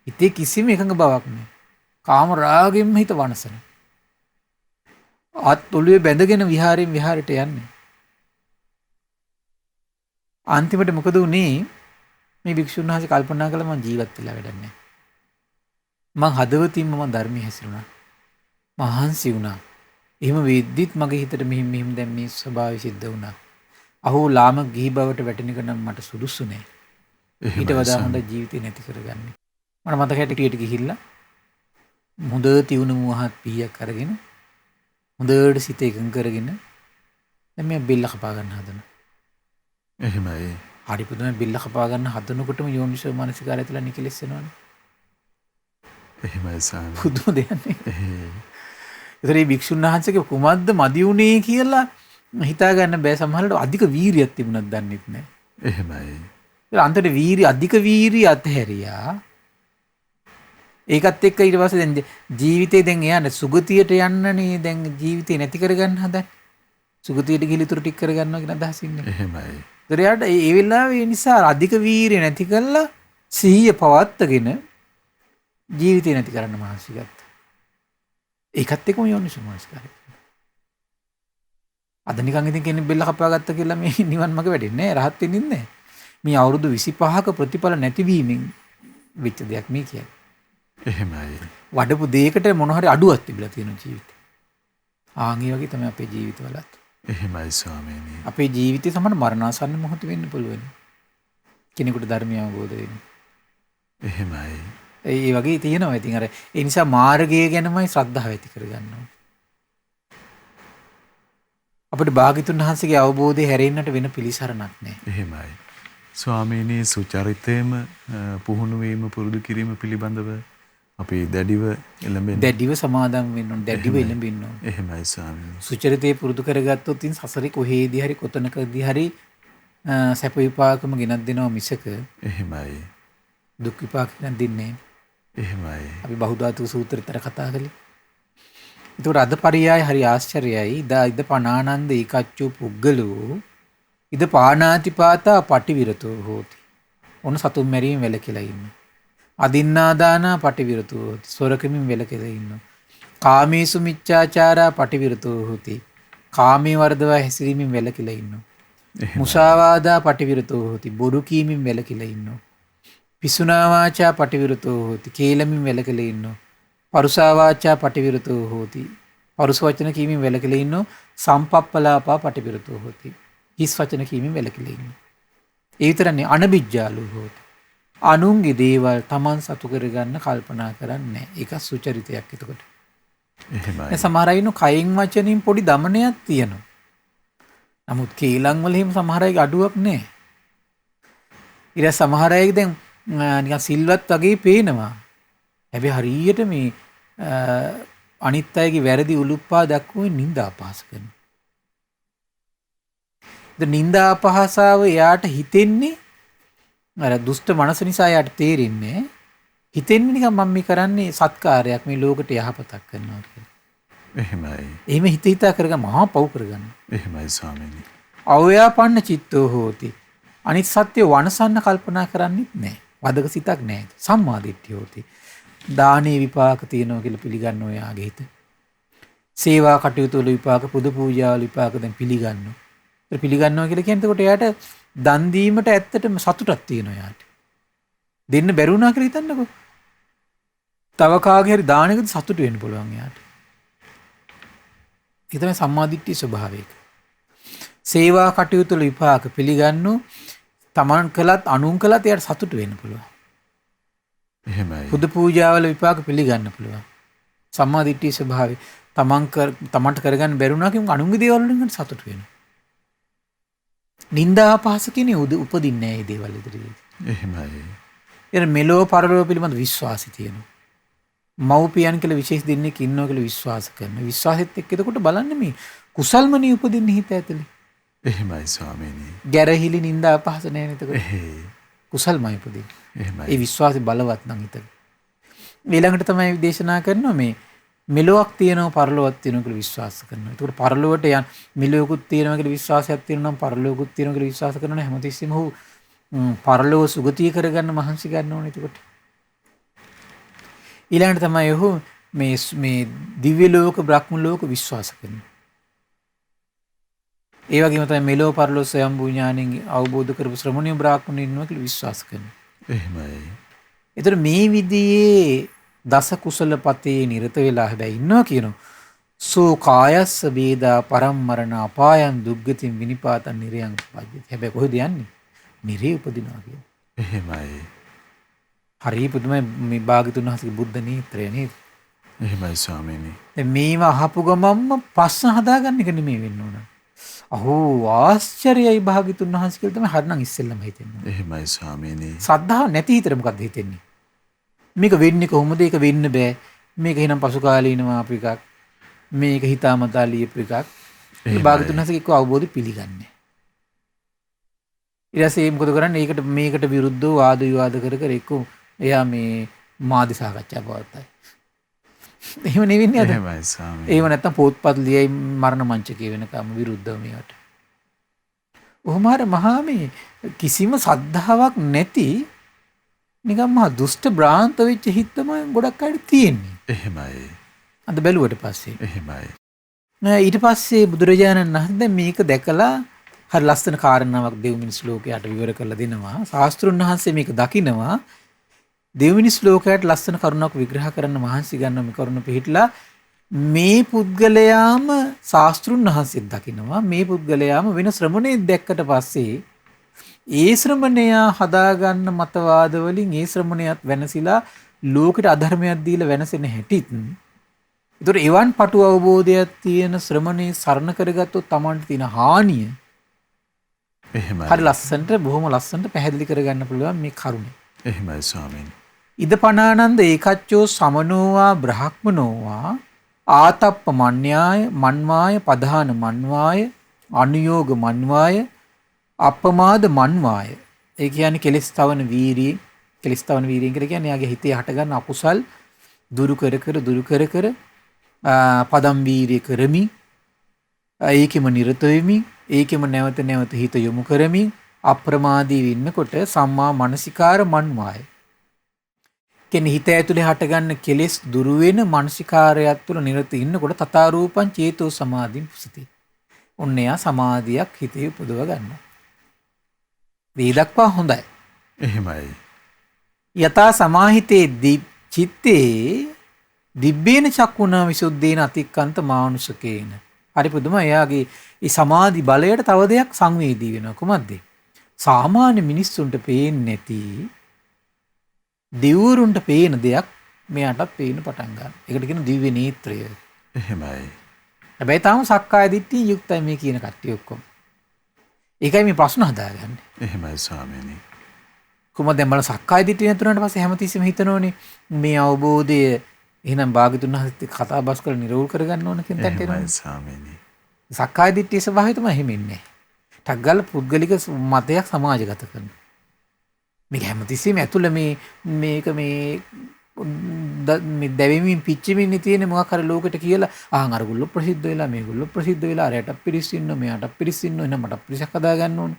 හිතේ කිසිම එකඟ බවක් නැහැ. කාම රාගෙම හිත වනසන. ආත් ඔළුවේ බැඳගෙන විහාරයෙන් විහාරයට යන්නේ. අන්තිමට මොකද වුනේ? මේ භික්ෂුන් වහන්සේ කල්පනා කළා මම ජීවත් වෙලා වැඩක් නැහැ. මං හදවතින්ම මම ධර්මයේ හැසිරුණා. මහන්සි වුණා. එහෙම වෙද්දිත් මගේ හිතට මෙහිම දැන් මේ ස්වභාවය සිද්ධ වුණා. අහෝ ලාමක ගිහි බවට වැටෙන එක නම් මට සුදුසු නෑ. ඊට වඩා හොඳ ජීවිතේ නැති කරගන්න. මට මතකයි ටිකට ගිහිල්ලා හොඳ තියුණු මුවහත් පීයක් අරගෙන හොඳට සිත එකඟ කරගෙන දැන් මේ බෙල්ල කපා ගන්න හදනවා. එහෙමයි. හරි පුදුමයි බෙල්ල කපා ගන්න හදනකොටම යෝනිසෝ මානසිකාරය තුළ නිකලෙස් වෙනවනේ. එහෙමයි ස්වාමීනි. පුදුම දෙයක් නේ. ඒතර මේ භික්ෂුන් වහන්සේගේ කුමද්ද මදි උනේ කියලා හිතා ගන්න බෑ. සමහරවිට අධික වීරියක් තිබුණත් දන්නෙත් නෑ. එහෙමයි. අන්තට අධික වීරිය අත්හැරියා. ඒකත් එක්ක ඊට පස්සේ දැන් ජීවිතේ දැන් එයානේ සුගතියට යන්නනේ දැන් ජීවිතේ නැති කරගන්න හදන්නේ. සුගතියට ගිහිලි තුරු ටික කරගන්නවා කියන අදහස ඉන්නේ. එහෙමයි. ඒතර යාට ඒ වෙලාවේ නිසා අධික වීරිය නැති කළා සිහිය පවත්වාගෙන ජීවිතේ නැති කරන්න මහන්සි ගත්තා. ඒකත් එක්කම යෝනිසෝ මනස්කාරය. අද නිකන් ඉතින් කෙනෙක් බෙල්ල කපා ගත්ත කියලා මේ නිවන් මඟ වැඩෙන්නේ නැහැ. රහත් වෙන්නේ නැහැ. මේ අවුරුදු 25ක ප්‍රතිඵල නැතිවීමෙන් වෙච්ච දෙයක් මේ කියන්නේ. එහෙමයි. වඩපු දෙයකට මොන හරි අඩුවක් තිබිලා තියෙන ජීවිතේ. ආන් ඒ වගේ තමයි අපේ ජීවිතවලත්. එහෙමයි ස්වාමීනි. අපේ ජීවිතේ සමහර මරණාසන්න මොහොත වෙන්න පුළුවන්. කෙනෙකුට ධර්මය අවබෝධ වෙන්න. එහෙමයි. ඒ වගේ තියෙනවා. ඉතින් අර ඒ නිසා මාර්ගය ගැනමයි ශ්‍රද්ධාව ඇති කරගන්න ඕනේ. අපිට භාග්‍යතුන් වහන්සේගේ අවබෝධය හැරෙන්නට වෙන පිළිසරණක් නැහැ. එහෙමයි. ස්වාමීනි සුචරිතේම පුහුණු වීම පුරුදු කිරීම පිළිබඳව අපි දැඩිව එළඹෙන්න. දැඩිව සමාදම් වෙන්න ඕනේ. දැඩිව එළඹෙන්න ඕනේ. එහෙමයි ස්වාමීනි. සුචරිතේ පුරුදු කරගත්තොත් ඉතින් සසරේ කොහේදී හරි කොතනකදී හරි සැප විපාකම ගෙනත් දෙනවා මිසක එහෙමයි. දුක් විපාක ගෙනත් දෙන්නේ නැහැ. එහෙමයි. අපි බහුධාතුක සූත්‍රෙතර කතා කළේ. ඒතකොට අද පරියාය හරි ආශ්චර්යයි. ඉද පනානන්ද ඒකච්චෝ පුග්ගලෝ ඉද පානාතිපාතා පටිවිරතෝ හෝති. ඔන්න සතුන් මැරීම වැළකීලා ඉන්නේ. අදින්නාදානා පටිවිරතෝ හෝති. සොරකමින් වැළකීලා ඉන්නවා. කාමේසු මිච්ඡාචාරා පටිවිරතෝ හෝති. කාමයේ වර්ධවා හැසිරීමෙන් වැළකීලා ඉන්නවා. මුසාවාදා පටිවිරතෝ හෝති. බොරු කීමෙන් වැළකීලා ඉන්නවා. පිසුනා වාචා පටිවිරතෝ හෝති. කේලමින් වැළකීලා ඉන්නවා. පරුසා වාචා පටිවිරතෝ හෝති. පරුස වචන කීමෙන් වැළකීලා ඉන්නවා. සම්පප්පලාපා පටිවිරතෝ හෝති. හිස් වචන කීමෙන් වැළකීලා ඉන්නවා. ඒ විතරනේ අනබිජ්ජාලු හෝති. අනුන්ගේ දේවල් Taman සතු කරගන්න කල්පනා කරන්නේ නැහැ. ඒක සුචරිතයක් එතකොට. එහෙමයි. සමහර අය ඉන්නු කයින් වචනින් පොඩි දමනයක් තියෙනවා. නමුත් කේලම් වල එහෙම සමහර අයගේ අඩුවක් නැහැ. ඊට සමහර අය දැන් නිකන් සිල්වත් වගේ පේනවා. හැබැයි හරියට මේ අනිත් අයගේ වැරදි උලුප්පා දක්වමින් නිନ୍ଦා අපහාස කරනවා. නිନ୍ଦා අපහාසාව එයාට හිතෙන්නේ අර දුෂ්ට මනස නිසා එයාට තේරෙන්නේ හිතෙන්නේ නිකන් මම මේ කරන්නේ සත්කාරයක් මේ ලෝකෙට යහපතක් කරනවා කියලා. එහෙමයි. එහෙම හිත හිතා කරගන්න මහා පව් කරගන්න. එහෙමයි ස්වාමීනි. අව්‍යාපන්න චිත්තෝ හෝති. අනිත් සත්‍ය වනසන්න කල්පනා කරන්නෙත් නැහැ. වදක සිතක් නැහැ. සම්මා දිට්ඨිය හෝති. දානේ විපාක තියෙනවා කියලා පිළිගන්න ඔයාගේ හිත. සේවා කටයුතු වල විපාක, පුද පූජා වල විපාක දැන් පිළිගන්නවා. ඒක පිළිගන්නවා කියලා කියන්නේ එතකොට එයාට දන් දීමට ඇත්තටම සතුටක් තියෙනවා එයාට. දෙන්න බැරි වුණා කියලා හිතන්නකෝ. තව කාගේ හරි දානයකට සතුට වෙන්න පුළුවන් එයාට. ඒක තමයි සම්මාදිට්ඨිය ස්වභාවය. සේවා කටයුතු වල විපාක පිළිගන්නෝ තමන් කළත් අනුන් කළත් එයාට සතුට වෙන්න පුළුවන්. එහෙමයි. පුද පූජා වල විපාක පිළිගන්න පුළුවන්. සම්මාදිට්ඨිය ස්වභාවය. තමන්ට කරගන්න බැරි වුණා කියමු අනුන්ගේ දේවල් වලින් සතුට වෙනවා. නින්දා අපහාස කියන්නේ උපදින්නේ නැහැ මේ දේවල් ඉදිරියේ. එහෙමයි. එන මෙලෝ පරලෝ පිළිබඳ විශ්වාසය තියෙනවා. මව්පියන් කියලා විශේෂ දෙන්නෙක් ඉන්නවා කියලා විශ්වාස කරනවා. විශ්වාසෙත් එක්ක එතකොට බලන්න මේ කුසල්මනේ උපදින්නේ හිත ඇතුලේ. එහෙමයි ස්වාමීනි. ගැරහිලි නින්දා අපහාස නැහැ නේද? එහෙයි. කුසල්මයි උපදින්නේ. එහෙමයි. ඒ විශ්වාසය බලවත් නම් හිතේ. ඊළඟට තමයි දේශනා කරනවා මේ මෙලොවක් තියෙනවා පරලොවක් තියෙනවා කියලා විශ්වාස කරනවා. ඒකට පරලොවට යන මෙලොවකුත් තියෙනවා කියලා විශ්වාසයක් තියෙනවා නම් පරලොවකුත් තියෙනවා කියලා විශ්වාස කරනවා හැමතිස්සෙම ඔහු පරලොව සුගතිය කරගන්න මහන්සි ගන්න ඕනේ එතකොට. ඊළඟට තමයි ඔහු මේ දිව්‍ය ලෝක බ්‍රහ්ම ලෝක විශ්වාස කරනවා. ඒ වගේම තමයි මෙලොව පරලොව ස්වයම්බු ඥාණයෙන් අවබෝධ කරපු ශ්‍රමණීය බ්‍රාහ්මණය ඉන්නවා කියලා විශ්වාස කරනවා. එහෙමයි. ඒතර මේ විදිහේ දස කුසල පතේ නිරත වෙලා හැබැයි ඉන්නවා කියනවා. සෝ කායස්ස වේදා පරම්මරණ අපායන් දුග්ගතින් විනිපාතන් නිරයන් පජ්ජති. හැබැයි කොහෙද යන්නේ? නිරේ උපදිනවා කියන්නේ. එහෙමයි. හරි පුදුමයි මේ භාග්‍යතුන් වහන්සේගේ බුද්ධ නේත්‍රය නේද? එහෙමයි ස්වාමීනි. දැන් මේව අහපු ගමන්ම ප්‍රශ්න හදාගන්න එක නෙමෙයි වෙන්න ඕන. අහෝ ආශ්චර්යයි භාග්‍යතුන් වහන්සේ කියලා තමයි හරිනම් ඉස්සෙල්ලම හිතෙන්නේ. එහෙමයි ස්වාමීනි. සද්ධා නැති හිතට මොකද්ද හිතෙන්නේ? මේක වෙන්නේ කොහොමද? ඒක වෙන්න බෑ. මේක එහෙනම් පසු කාලීනව ආපු එකක්. මේක හිතාමතා ලියපු එකක්. ඒ භාග්‍යතුන් වහන්සේ එක්ක අවබෝධය පිළිගන්නේ. ඊට පස්සේ මොකද කරන්නේ? ඒකට මේකට විරුද්ධව වාද විවාද කර කර එක්ක එයා මේ මාධ්‍ය සාකච්ඡා පවත්තයි. එහෙම නෙවෙන්නේ නේද? එහෙමයි ස්වාමීනි. ඒව නැත්තම් පොත්පත් ලියයි මරණ මංචකයේ වෙනකම් විරුද්ධව මේවට. ඔහොම අර මහා මේ කිසිම සද්ධාාවක් නැති නිකම් මහා දුෂ්ට භ්‍රාන්ත වෙච්ච හිත තමයි ගොඩක් අයට තියෙන්නේ. එහෙමයි. අද බැලුවට පස්සේ. එහෙමයි. ඊට පස්සේ බුදුරජාණන් වහන්සේ මේක දැකලා හරි ලස්සන කාරණාවක් දෙව් මිනිස් ලෝකයට විවර කරලා දෙනවා. ශාස්ත්‍රුන් වහන්සේ මේක දකිනවා. දෙව් මිනිස් ලෝකයට ලස්සන කරුණක් විග්‍රහ කරන්න මහන්සි ගන්න මේ කරුණ පිළිట్లా මේ පුද්ගලයාම ශාස්ත්‍රුන් වහන්සේත් දකිනවා. මේ පුද්ගලයාම වෙන ශ්‍රමණෙක් දැක්කට පස්සේ ඒ ශ්‍රමණයා හදාගන්න මතවාද වලින් ඒ ශ්‍රමණයාත් වෙනසිලා ලෝකෙට අධර්මයක් දීලා වෙනසෙන හැටිත්. ඒතර එවන් පටු අවබෝධයක් තියෙන ශ්‍රමණේ සරණ කරගත්තොත් Tamanට තියෙන හානිය එහෙමයි. හරි ලස්සනට බොහොම ලස්සනට පැහැදිලි කරගන්න පුළුවන් මේ කරුණේ. එහෙමයි ස්වාමීනි. ඉදපනානන්ද ඒකච්චෝ සමනෝවා බ්‍රහ්මනෝවා ආතප්ප මඤ්ඤාය මන්වාය පධාන මන්වාය අනුയോഗ මන්වාය අපමාද මන්වාය. ඒ කියන්නේ කෙලස් තවන වීරිය කියලා කියන්නේ යාගේ හිතේ හටගන්න අකුසල් දුරු කර කර පදම් වීරිය කරමින් ඒකෙම නිරත වෙමින් ඒකෙම නැවත හිත යොමු කරමින් අප්‍රමාදී වෙන්නකොට සම්මා මනසිකාර මන්වාය. කියන්නේ හිත ඇතුලේ හටගන්න කෙලෙස් දුරු වෙන මානසිකාරයත් තුළ නිරත ඉන්නකොට තථාරූපං චේතෝ සමාධින් පුසති. ඔන්න එයා සමාධියක් හිතේ උපදව ගන්නවා. මේ දක්වා හොඳයි. එහෙමයි. යතා සමාහිතේ චිත්තේ දිබ්බේන චක්කුණා විසුද්ධේන අතික්කන්ත මානුෂකේන. හරි පුදුමයි. එයාගේ මේ සමාධි බලයට තව දෙයක් සංවේදී වෙනවා. කොහොමද? සාමාන්‍ය මිනිස්සුන්ට පේන්නේ නැති දෙවිවරුන්ට පේන දෙයක් මෙයාටත් පේන්න පටන් ගන්නවා. ඒකට කියන දිව්‍ය නේත්‍රය. එහෙමයි. හැබැයි තාම සක්කාය දිට්ඨිය යුක්තයි මේ කියන කට්ටිය ඔක්කොම. ඒකයි මේ ප්‍රශ්න හදාගන්නේ. එහෙමයි ස්වාමීනි. කොහොමද දැන් බලන්න සක්කාය දිට්ඨිය නැතුණාට පස්සේ හැමතිස්සෙම හිතනෝනේ මේ අවබෝධය එහෙනම් භාග්‍යතුන් වහන්සේ කතා බස් කරලා නිරෝල් කරගන්න ඕන කියන තැනට එනවා. එහෙමයි ස්වාමීනි. සක්කාය දිට්ඨිය ස්වභාවය තමයි එහෙම ඉන්නේ. ටග්ගල පුද්ගලික මතයක් සමාජගත කරනවා. මේක හැමතිස්සෙම ඇතුළ මේක මේ දැවෙමින් පිච්චෙමින් තියෙන මොකක් හරි ලෝකෙට කියලා අරගොල්ලෝ ප්‍රසිද්ධ වෙලා මේගොල්ලෝ ප්‍රසිද්ධ වෙලා අරයට පිරිස් ඉන්න මෙයාට පිරිස් ඉන්න එහෙනම් මට පිරිසක් හදා ගන්න ඕනේ.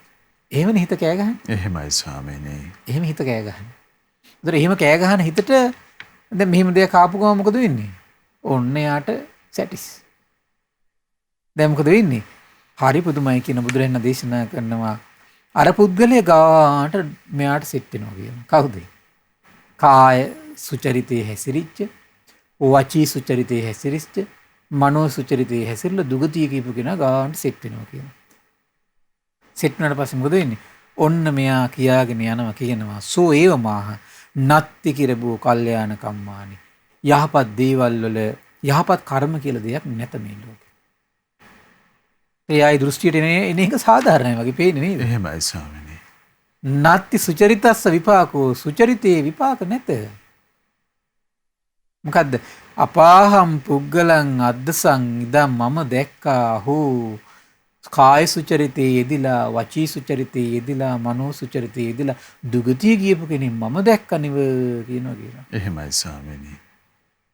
එහෙමනේ හිත කෑ ගහන්නේ. එහෙමයි ස්වාමීනි. එහෙම හිත කෑ ගහන්නේ. ඒතර එහෙම කෑ ගහන හිතට දැන් මෙහෙම දෙයක් ආපු ගමන් මොකද වෙන්නේ? ඔන්න යාට සැටිස්. දැන් මොකද වෙන්නේ? හරි පුදුමයි කියන බුදුරජාණන් දේශනා කරනවා අර පුද්ගලයා ගාට මෙයාට සෙට් වෙනවා කියන. කවුද? කාය සුචරිතේ හැසිරිච්ච, වචී සුචරිතේ හැසිරිච්ච, මනෝ සුචරිතේ හැසිරලා දුගතිය කියපු කෙනා ගාට සෙට් වෙනවා කියන. සෙට් වුණාට පස්සේ මොකද වෙන්නේ? ඔන්න මෙයා කියාගෙන යනවා කියනවා සෝ ඒව මාහ නත්ති කිරබෝ කල්යාණ කම්මානි. යහපත් දේවල් වල යහපත් කර්ම කියලා දෙයක් නැත මේ ලෝකේ. එයායි දෘෂ්ටියට එන එක සාධාරණයි වගේ පේන්නේ නේද? එහෙමයි ස්වාමීනි. නත්ති සුචරිතස්ස විපාකෝ සුචරිතේ විපාක නැත. මොකද්ද? අපාහම් පුග්ගලං අද්දසං ඉදම් මම දැක්කා හෝ කාය සුචරිතේ යෙදිලා වචී සුචරිතේ යෙදිලා මනෝ සුචරිතේ යෙදිලා දුගතිය ගියපු කෙනෙක් මම දැක්ක නිව කියනවා කියලා. එහෙමයි ස්වාමීනි.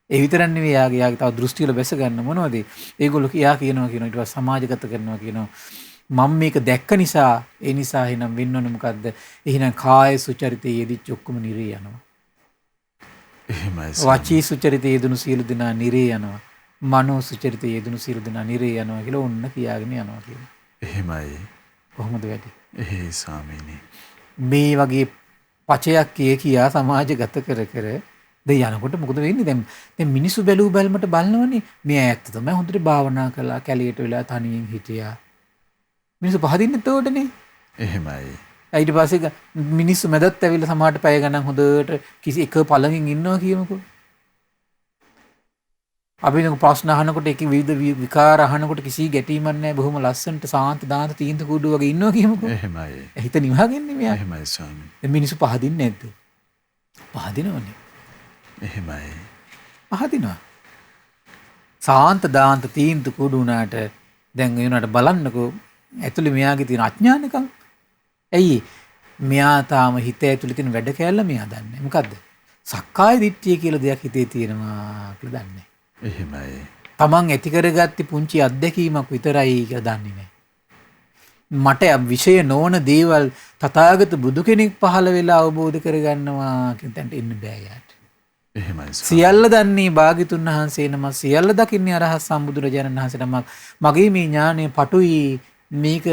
ඒ විතරක් නෙවෙයි යාගේ තව දෘෂ්ටි වල බැස ගන්න මොනවද? ඒගොල්ලෝ යා කියනවා ඊට පස්සේ සමාජගත කරනවා කියනවා මම මේක දැක්ක නිසා ඒ නිසා එහෙනම් වෙන්න ඕනේ මොකද්ද? එහෙනම් කාය සුචරිතේ යෙදිච්ච ඔක්කොම නිරේ යනවා. එහෙමයි. වචී සුචරිතේ යෙදුණු සියලු දෙනා නිරේ යනවා. මනෝ සුචරිතේ යෙදුණු සියලු දෙනා නිරේ යනවා කියලා ඔන්න කියාගෙන යනවා කියලා. එහෙමයි. කොහොමද වැඩි? එහෙයි ස්වාමීනි. මේ වගේ පචයක් කියා සමාජගත කර කර දැන් යනකොට මොකද වෙන්නේ? දැන් මිනිස්සු බැලූ බැලමට බලනවනේ මේ ඇත්ත තමයි හොඳට භාවනා කළා කැලියට වෙලා තනියෙන් හිටියා. මිනිස්සු පහදින්නේ තෝඩනේ. එහෙමයි. ඊට පස්සේ මිනිස්සු මැදත් ඇවිල්ලා සමාහට පැය ගණන් හොඳට කිසි එක පළඟින් ඉන්නවා කියමුකෝ. අපි нэг ප්‍රශ්න අහනකොට එක විවිධ විකාර අහනකොට කිසි ගැටීමක් නැහැ බොහොම ලස්සනට සාන්ත දාන්ත තීන්ත කුඩු වගේ ඉන්නවා කියමුකෝ. එහෙමයි. හිත නිවාගන්නේ මෙයා. එහෙමයි ස්වාමීනි. දැන් මිනිස්සු පහදින්නේ නැද්ද? පහදිනවනේ. එහෙමයි. පහදිනවා. සාන්ත දාන්ත තීන්ත කුඩු උනාට දැන් ඒ උනාට බලන්නකෝ ඇතුලේ මෙයාගේ තියෙන අඥානකම්. ඇයි? මෙයා තාම හිත ඇතුලේ තියෙන වැඩ කැලල මෙයා දන්නේ. මොකද්ද? සක්කාය දිට්ඨිය කියලා දෙයක් හිතේ තියෙනවා කියලා දන්නේ. එහෙමයි. තමන් ඇති කරගත්ත පුංචි අත්දැකීමක් විතරයි කියලා දන්නේ නැහැ. මට විෂය නොවන දේවල් තථාගත බුදු කෙනෙක් පහළ වෙලා අවබෝධ කරගන්නවා කියන තැනට එන්න බෑ යාට. එහෙමයි. සියල්ල දන්නේ භාග්‍යතුන් වහන්සේ නම සියල්ල දකින්නේ අරහත් සම්බුදුරජාණන් වහන්සේ නමක්. මගේ මේ ඥානය පටුයි මේක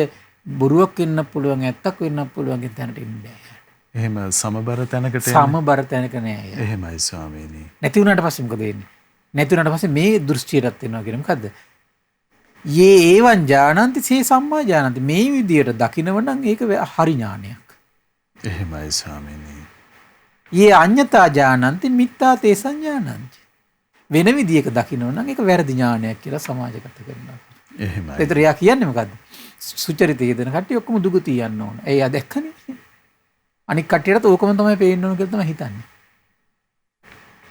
බොරුවක් වෙන්න පුළුවන් ඇත්තක් වෙන්න පුළුවන් කියන තැනට එන්න බෑ යාට. එහෙම සමබර තැනකට සමබර තැනක නෑ යා. එහෙමයි ස්වාමීනි. නැති වුණාට පස්සේ මොකද වෙන්නේ? නැති වුණාට පස්සේ මේ දෘෂ්ටියටත් වෙනවා කියන්නේ මොකද්ද? යේ ඒවං ඥානන්ති සේ සම්මා ඥානන්ති. මේ විදියට දකිනව නම් ඒක හරි ඥානයක්. එහෙමයි ස්වාමීනි. යේ අඤ්ඤතා ඥානන්ති මිත්තා තේ සංඥානන්ති. වෙන විදියක දකිනව නම් ඒක වැරදි ඥානයක් කියලා සමාජගත කරනවා. එහෙමයි. ඒතර යා කියන්නේ මොකද්ද? සුචරිතය දෙන කට්ටිය ඔක්කොම දුගතිය යන්න ඕන. එයා දැක්කනේ. අනික් කට්ටියටත් ඕකම තමයි පේන්න ඕන කියලා තමයි හිතන්නේ.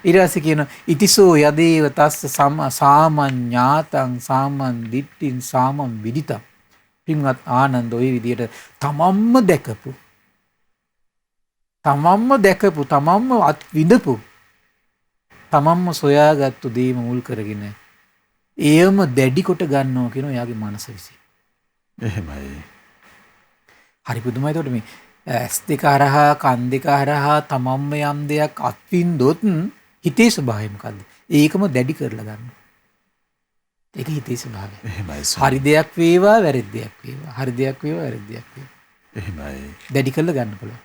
ඊට පස්සේ කියන ඉතිසෝ යදේව තස්ස සාමඤ්ඤාතං සාමන් දිට්ඨින් සාමම් විදිතං. පින්වත් ආනන්ද ඔය විදියට තමන්ම දැකපු තමන්ම අත් විඳපු තමන්ම සොයාගත්තු දේම මුල් කරගෙන එයම දැඩි කොට ගන්නවා කියන එයාගේ මනස විසින්. එහෙමයි. හරි පුදුමයි. එතකොට මේ ඇස් දෙක හරහා කන් දෙක හරහා තමන්ම යම් දෙයක් අත්විඳොත් හිතේ ස්වභාවය මොකද්ද? ඒකම දැඩි කරලා ගන්න. ඒක හිතේ ස්වභාවය. එහෙමයි. හරි දෙයක් වේවා වැරදි දෙයක් වේවා. හරි දෙයක් වේවා වැරදි දෙයක් වේවා. එහෙමයි. දැඩි කරලා ගන්න පුළුවන්.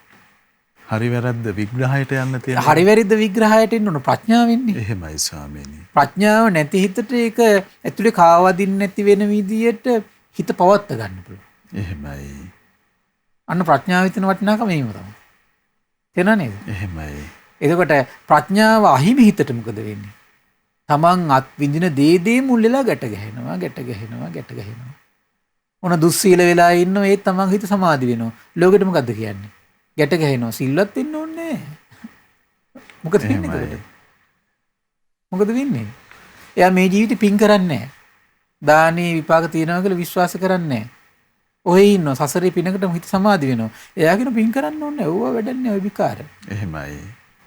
හරි වැරද්ද විග්‍රහයට යන්න තියෙන. හරි වැරද්ද විග්‍රහයට එන්න ඕන ප්‍රඥාවෙන්නේ. එහෙමයි ස්වාමීනි. ප්‍රඥාව නැති හිතට ඒක ඇතුලේ කාවදින්න නැති වෙන විදියට හිත පවත්ත ගන්න පුළුවන්. එහෙමයි. අන්න ප්‍රඥාව විතර වටිනාකම එහෙම තමයි. තේරෙනා නේද? එහෙමයි. එතකොට ප්‍රඥාව අහිමි හිතට මොකද වෙන්නේ? තමන් අත් විඳින දේ මුල් වෙලා ගැට ගැහෙනවා. මොන දුස්සීල වෙලා ඉන්නෝ ඒත් තමන් හිත සමාධි වෙනවා. ලෝකෙට මොකද්ද කියන්නේ? ගැට ගැහෙනවා. සිල්වත් වෙන්න ඕනේ නැහැ. මොකද වෙන්නේ? මොකද වෙන්නේ? එයා මේ ජීවිතේ පින් කරන්නේ නැහැ. දානේ විපාක තියනවා කියලා විශ්වාස කරන්නේ නැහැ. ඔය ඉන්නවා සසරේ පිනකටම හිත සමාධි වෙනවා. එයා කියන පින් කරන්න ඕනේ. ඕවා වැඩන්නේ ඔය විකාර. එහෙමයි.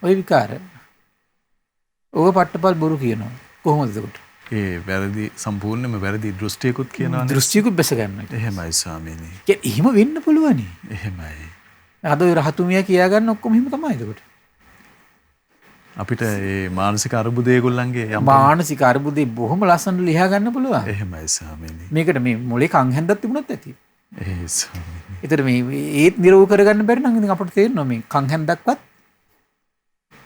ඔය විකාර. ඔය පට්ටපල් බොරු කියනවා. කොහොමද එතකොට? ඒ වැරදි සම්පූර්ණයෙන්ම වැරදි දෘෂ්ටියකුත් කියනවානේ. දෘෂ්ටියකුත් බැස ගන්නවා. එහෙමයි ස්වාමීනි. එහෙම වෙන්න පුළුවනි. එහෙමයි. අද ඔය රහතුමියා කියා ගන්න ඔක්කොම එහෙම තමයි එතකොට. අපිට මේ මානසික අරුබුදේ ඒගොල්ලන්ගේ යම් මානසික අරුබුදේ බොහොම ලස්සනට ලියා ගන්න පුළුවන්. එහෙමයි ස්වාමීනි. මේකට මේ මොලේ කන් හැන්දක් තිබුණත් ඇති. ඒ ස්වාමීනි. ඒතර මේ ඒත් නිරෝධ කරගන්න බැරි නම් ඉතින් අපිට තේරෙනවා මේ කන් හැන්දක්වත්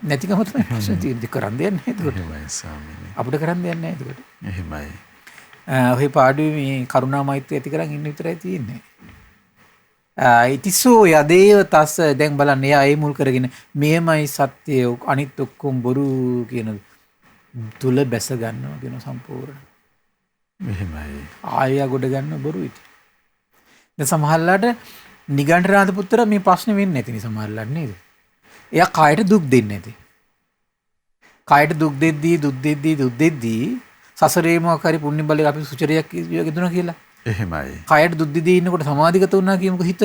නැතිකම තමයි ප්‍රශ්නේ තියෙන්නේ. කරන් දෙන්නේ නැහැ එතකොට. එහෙමයි ස්වාමීනි. අපිට කරන් දෙන්නේ නැහැ එතකොට. එහෙමයි. ඔහේ පාඩුවේ මේ කරුණා මෛත්‍රිය ඇති කරන් ඉන්න විතරයි තියෙන්නේ. ඉතිසෝ යදේව තස්ස දැන් බලන්න එයා ඒ මුල් කරගෙන මේමයි සත්‍යය අනිත් ඔක්කොම බොරු කියන තුල බැස ගන්නවා කියන සම්පූර්ණ. එහෙමයි. ආයෙ ගොඩ ගන්න බොරු ඉති. දැන් සමහරලාට නිගණ්ඨනාථ පුත්‍ර මේ ප්‍රශ්නේ වෙන්නේ නැති නේ සමහරලාට නේද? එයා කායට දුක් දෙන්නේ නැති. කායට දුක් දෙද්දී සසරේ මොකක් හරි පුණ්‍ය බලයක් අපි සුචරියක් ගෙදුණා කියලා. එහෙමයි. කායට දුක් දෙදී ඉන්නකොට සමාධිගත වුණා කියමුකෝ හිත.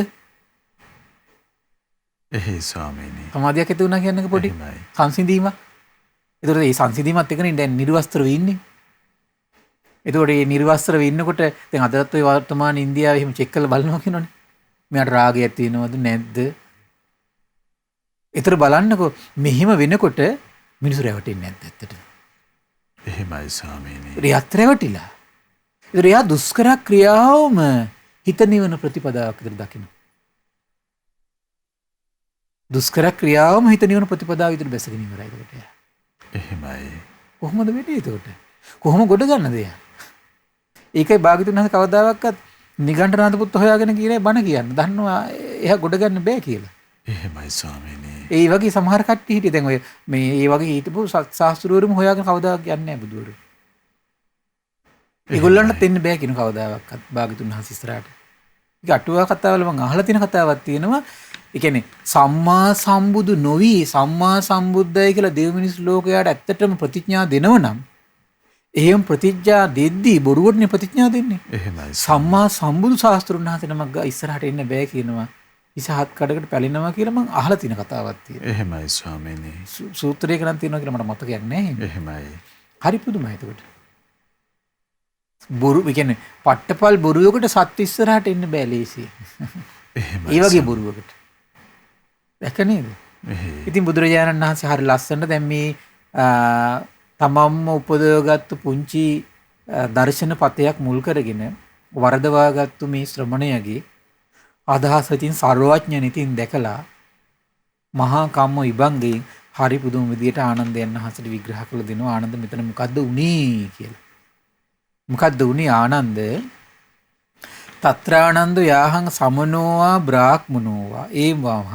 එහේ ස්වාමීනි. සමාධියක් ඇති වුණා කියන්නේ පොඩි එහෙමයි. සංසිඳීමක්. ඒතකොට මේ සංසිඳීමත් එක්කනේ දැන් නිර්වස්ත්‍රව ඉන්නේ. ඒතකොට මේ නිර්වස්ත්‍රව ඉන්නකොට දැන් අදත් ඔය වර්තමාන ඉන්දියාවේ එහෙම චෙක් කරලා බලනවා කියනවනේ. මෙයාට රාගයක් තියෙනවද නැද්ද? ඒතර බලන්නකෝ මෙහිම වෙනකොට මිනිස්සු රැවටෙන්නේ නැද්ද ඇත්තට? එහෙමයි ස්වාමීනි. රියත් රැවටිලා. ඒතර එයා දුෂ්කර ක්‍රියාවම හිත නිවන ප්‍රතිපදාවක් විතර දකින්න. දුෂ්කර ක්‍රියාවම හිත නිවන ප්‍රතිපදාව විතර බැසගෙන ඉවරයි ඒකට එයා. එහෙමයි. කොහොමද වෙන්නේ ඒකට? කොහොම ගොඩ ගන්නද එයා? ඒකයි භාග්‍යතුන් වහන්සේ කවදාවත් නිගණ්ඨනාථ පුත් හොයාගෙන කියන්නේ බණ කියන්න. දන්නවා එයා ගොඩ ගන්න බෑ කියලා. එහෙමයි ස්වාමීනි. ඒ වගේ සමහර කට්ටිය හිටිය දැන් ඔය මේ ඒ වගේ හිටපු ශාස්ත්‍රවරුම හොයාගෙන කවදාවත් යන්නේ නැහැ බුදුවරු. ඒගොල්ලන්ට දෙන්න බෑ කියන කවදාවත් භාග්‍යතුන් වහන්සේ ඉස්සරහට. ඒක අටුවා කතාවල මම අහලා තියෙන කතාවක් තියෙනවා. ඒ කියන්නේ සම්මා සම්බුදු නොවි සම්මා සම්බුද්දයි කියලා දෙව් මිනිස් ලෝකයට ඇත්තටම ප්‍රතිඥා දෙනව නම් එහෙම ප්‍රතිඥා දෙද්දී බොරුවටනේ ප්‍රතිඥා දෙන්නේ. එහෙමයි. සම්මා සම්බුදු ශාස්ත්‍රුන් වහන්සේ නමක් ඉස්සරහට එන්න බෑ කියනවා. ඉසහත් කඩකට පැලෙනවා කියලා මම අහලා තියෙන කතාවක් තියෙනවා. එහෙමයි ස්වාමීනි. සූත්‍රයක නම් තියෙනවා කියලා මට මතකයක් නැහැ. එහෙමයි. හරි පුදුමයි එතකොට. බොරු කියන්නේ පට්ටපල් බොරුවකට සත්‍ය ඉස්සරහට එන්න බෑ ලේසි. එහෙමයි. ඒ වගේ බොරුවකට. දැක නේද? ඉතින් බුදුරජාණන් වහන්සේ හරි ලස්සනට දැන් මේ තමම්ම උපදවගත්තු පුංචි දර්ශන පතයක් මුල් කරගෙන වරදවාගත්තු මේ ශ්‍රමණයගේ අදහස ඉතින් සර්වඥ නිතින් දැකලා මහා කම්ම විභංගයෙන් හරි පුදුම විදියට ආනන්දයන් වහන්සේට විග්‍රහ කළ දෙනවා. ආනන්ද මෙතන මොකද්ද උනේ කියලා. මොකද්ද උනේ ආනන්ද? තත්‍රානන්ද යාහං සමනෝවා බ්‍රාහ්මනෝවා ඒවම.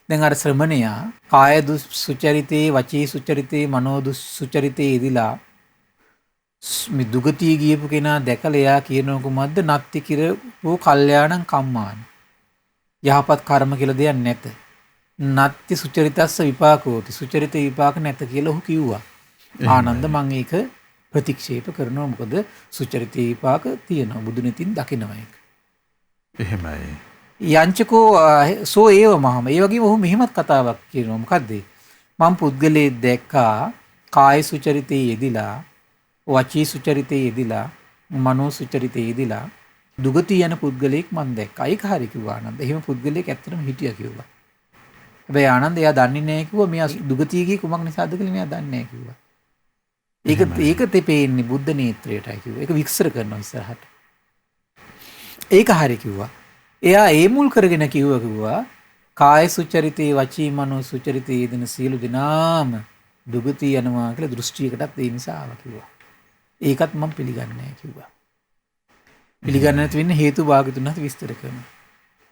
දැන් අර ශ්‍රමණයා කාය දුසුචරිතේ වචී සුචරිතේ මනෝ දුසුචරිතේ ඉදිලා මේ දුගතිය ගියපු කෙනා දැකලා එයා කියනවා කුමද්ද නත්ති කිරෝ කල්යාණං කම්මාන. යහපත් කර්ම කියලා දෙයක් නැත. නත්ති සුචරිතස්ස විපාකෝති. සුචරිත විපාක නැත කියලා ඔහු කිව්වා. ආනන්ද මම ඒක ප්‍රතික්ෂේප කරනවා. මොකද සුචරිත විපාක තියෙනවා. බුදුනෙතින් දකිනවා ඒක. එහෙමයි. යංචකෝ සෝ ඒව මහම. ඒ වගේම ඔහු මෙහෙමත් කතාවක් කියනවා. මොකද්ද? මම පුද්ගලයේ දැක්කා කාය සුචරිතේ යෙදිලා, වචී සුචරිතේ යෙදිලා, මනෝ සුචරිතේ යෙදිලා දුගතිය යන පුද්ගලයෙක් මම දැක්කා. ඒක හරි කිව්වා ආනන්ද. එහෙම පුද්ගලයෙක් ඇත්තටම හිටියා කිව්වා. හැබැයි ආනන්ද එයා දන්නේ නැහැ කිව්වා. මෙයා දුගතිය ගියේ කුමක් නිසාද කියලා මෙයා දන්නේ නැහැ කිව්වා. ඒක තෙපෙන්නේ බුද්ධ නේත්‍රයටයි කිව්වා. ඒක විස්තර කරනවා ඉස්සරහට. ඒක හරි කිව්වා. එයා ඒ මුල් කරගෙන කිව්වා කාය සුචරිතේ වචී මනෝ සුචරිතේ යෙදෙන සියලු දෙනාම දුගතිය යනවා කියලා දෘෂ්ටියකටත් ඒ නිසා ආවා කිව්වා. ඒකත් මම පිළිගන්නේ නැහැ කිව්වා. පිළිගන්න නැති වෙන්නේ හේතු භාගතුන් හත් විස්තර කරනවා.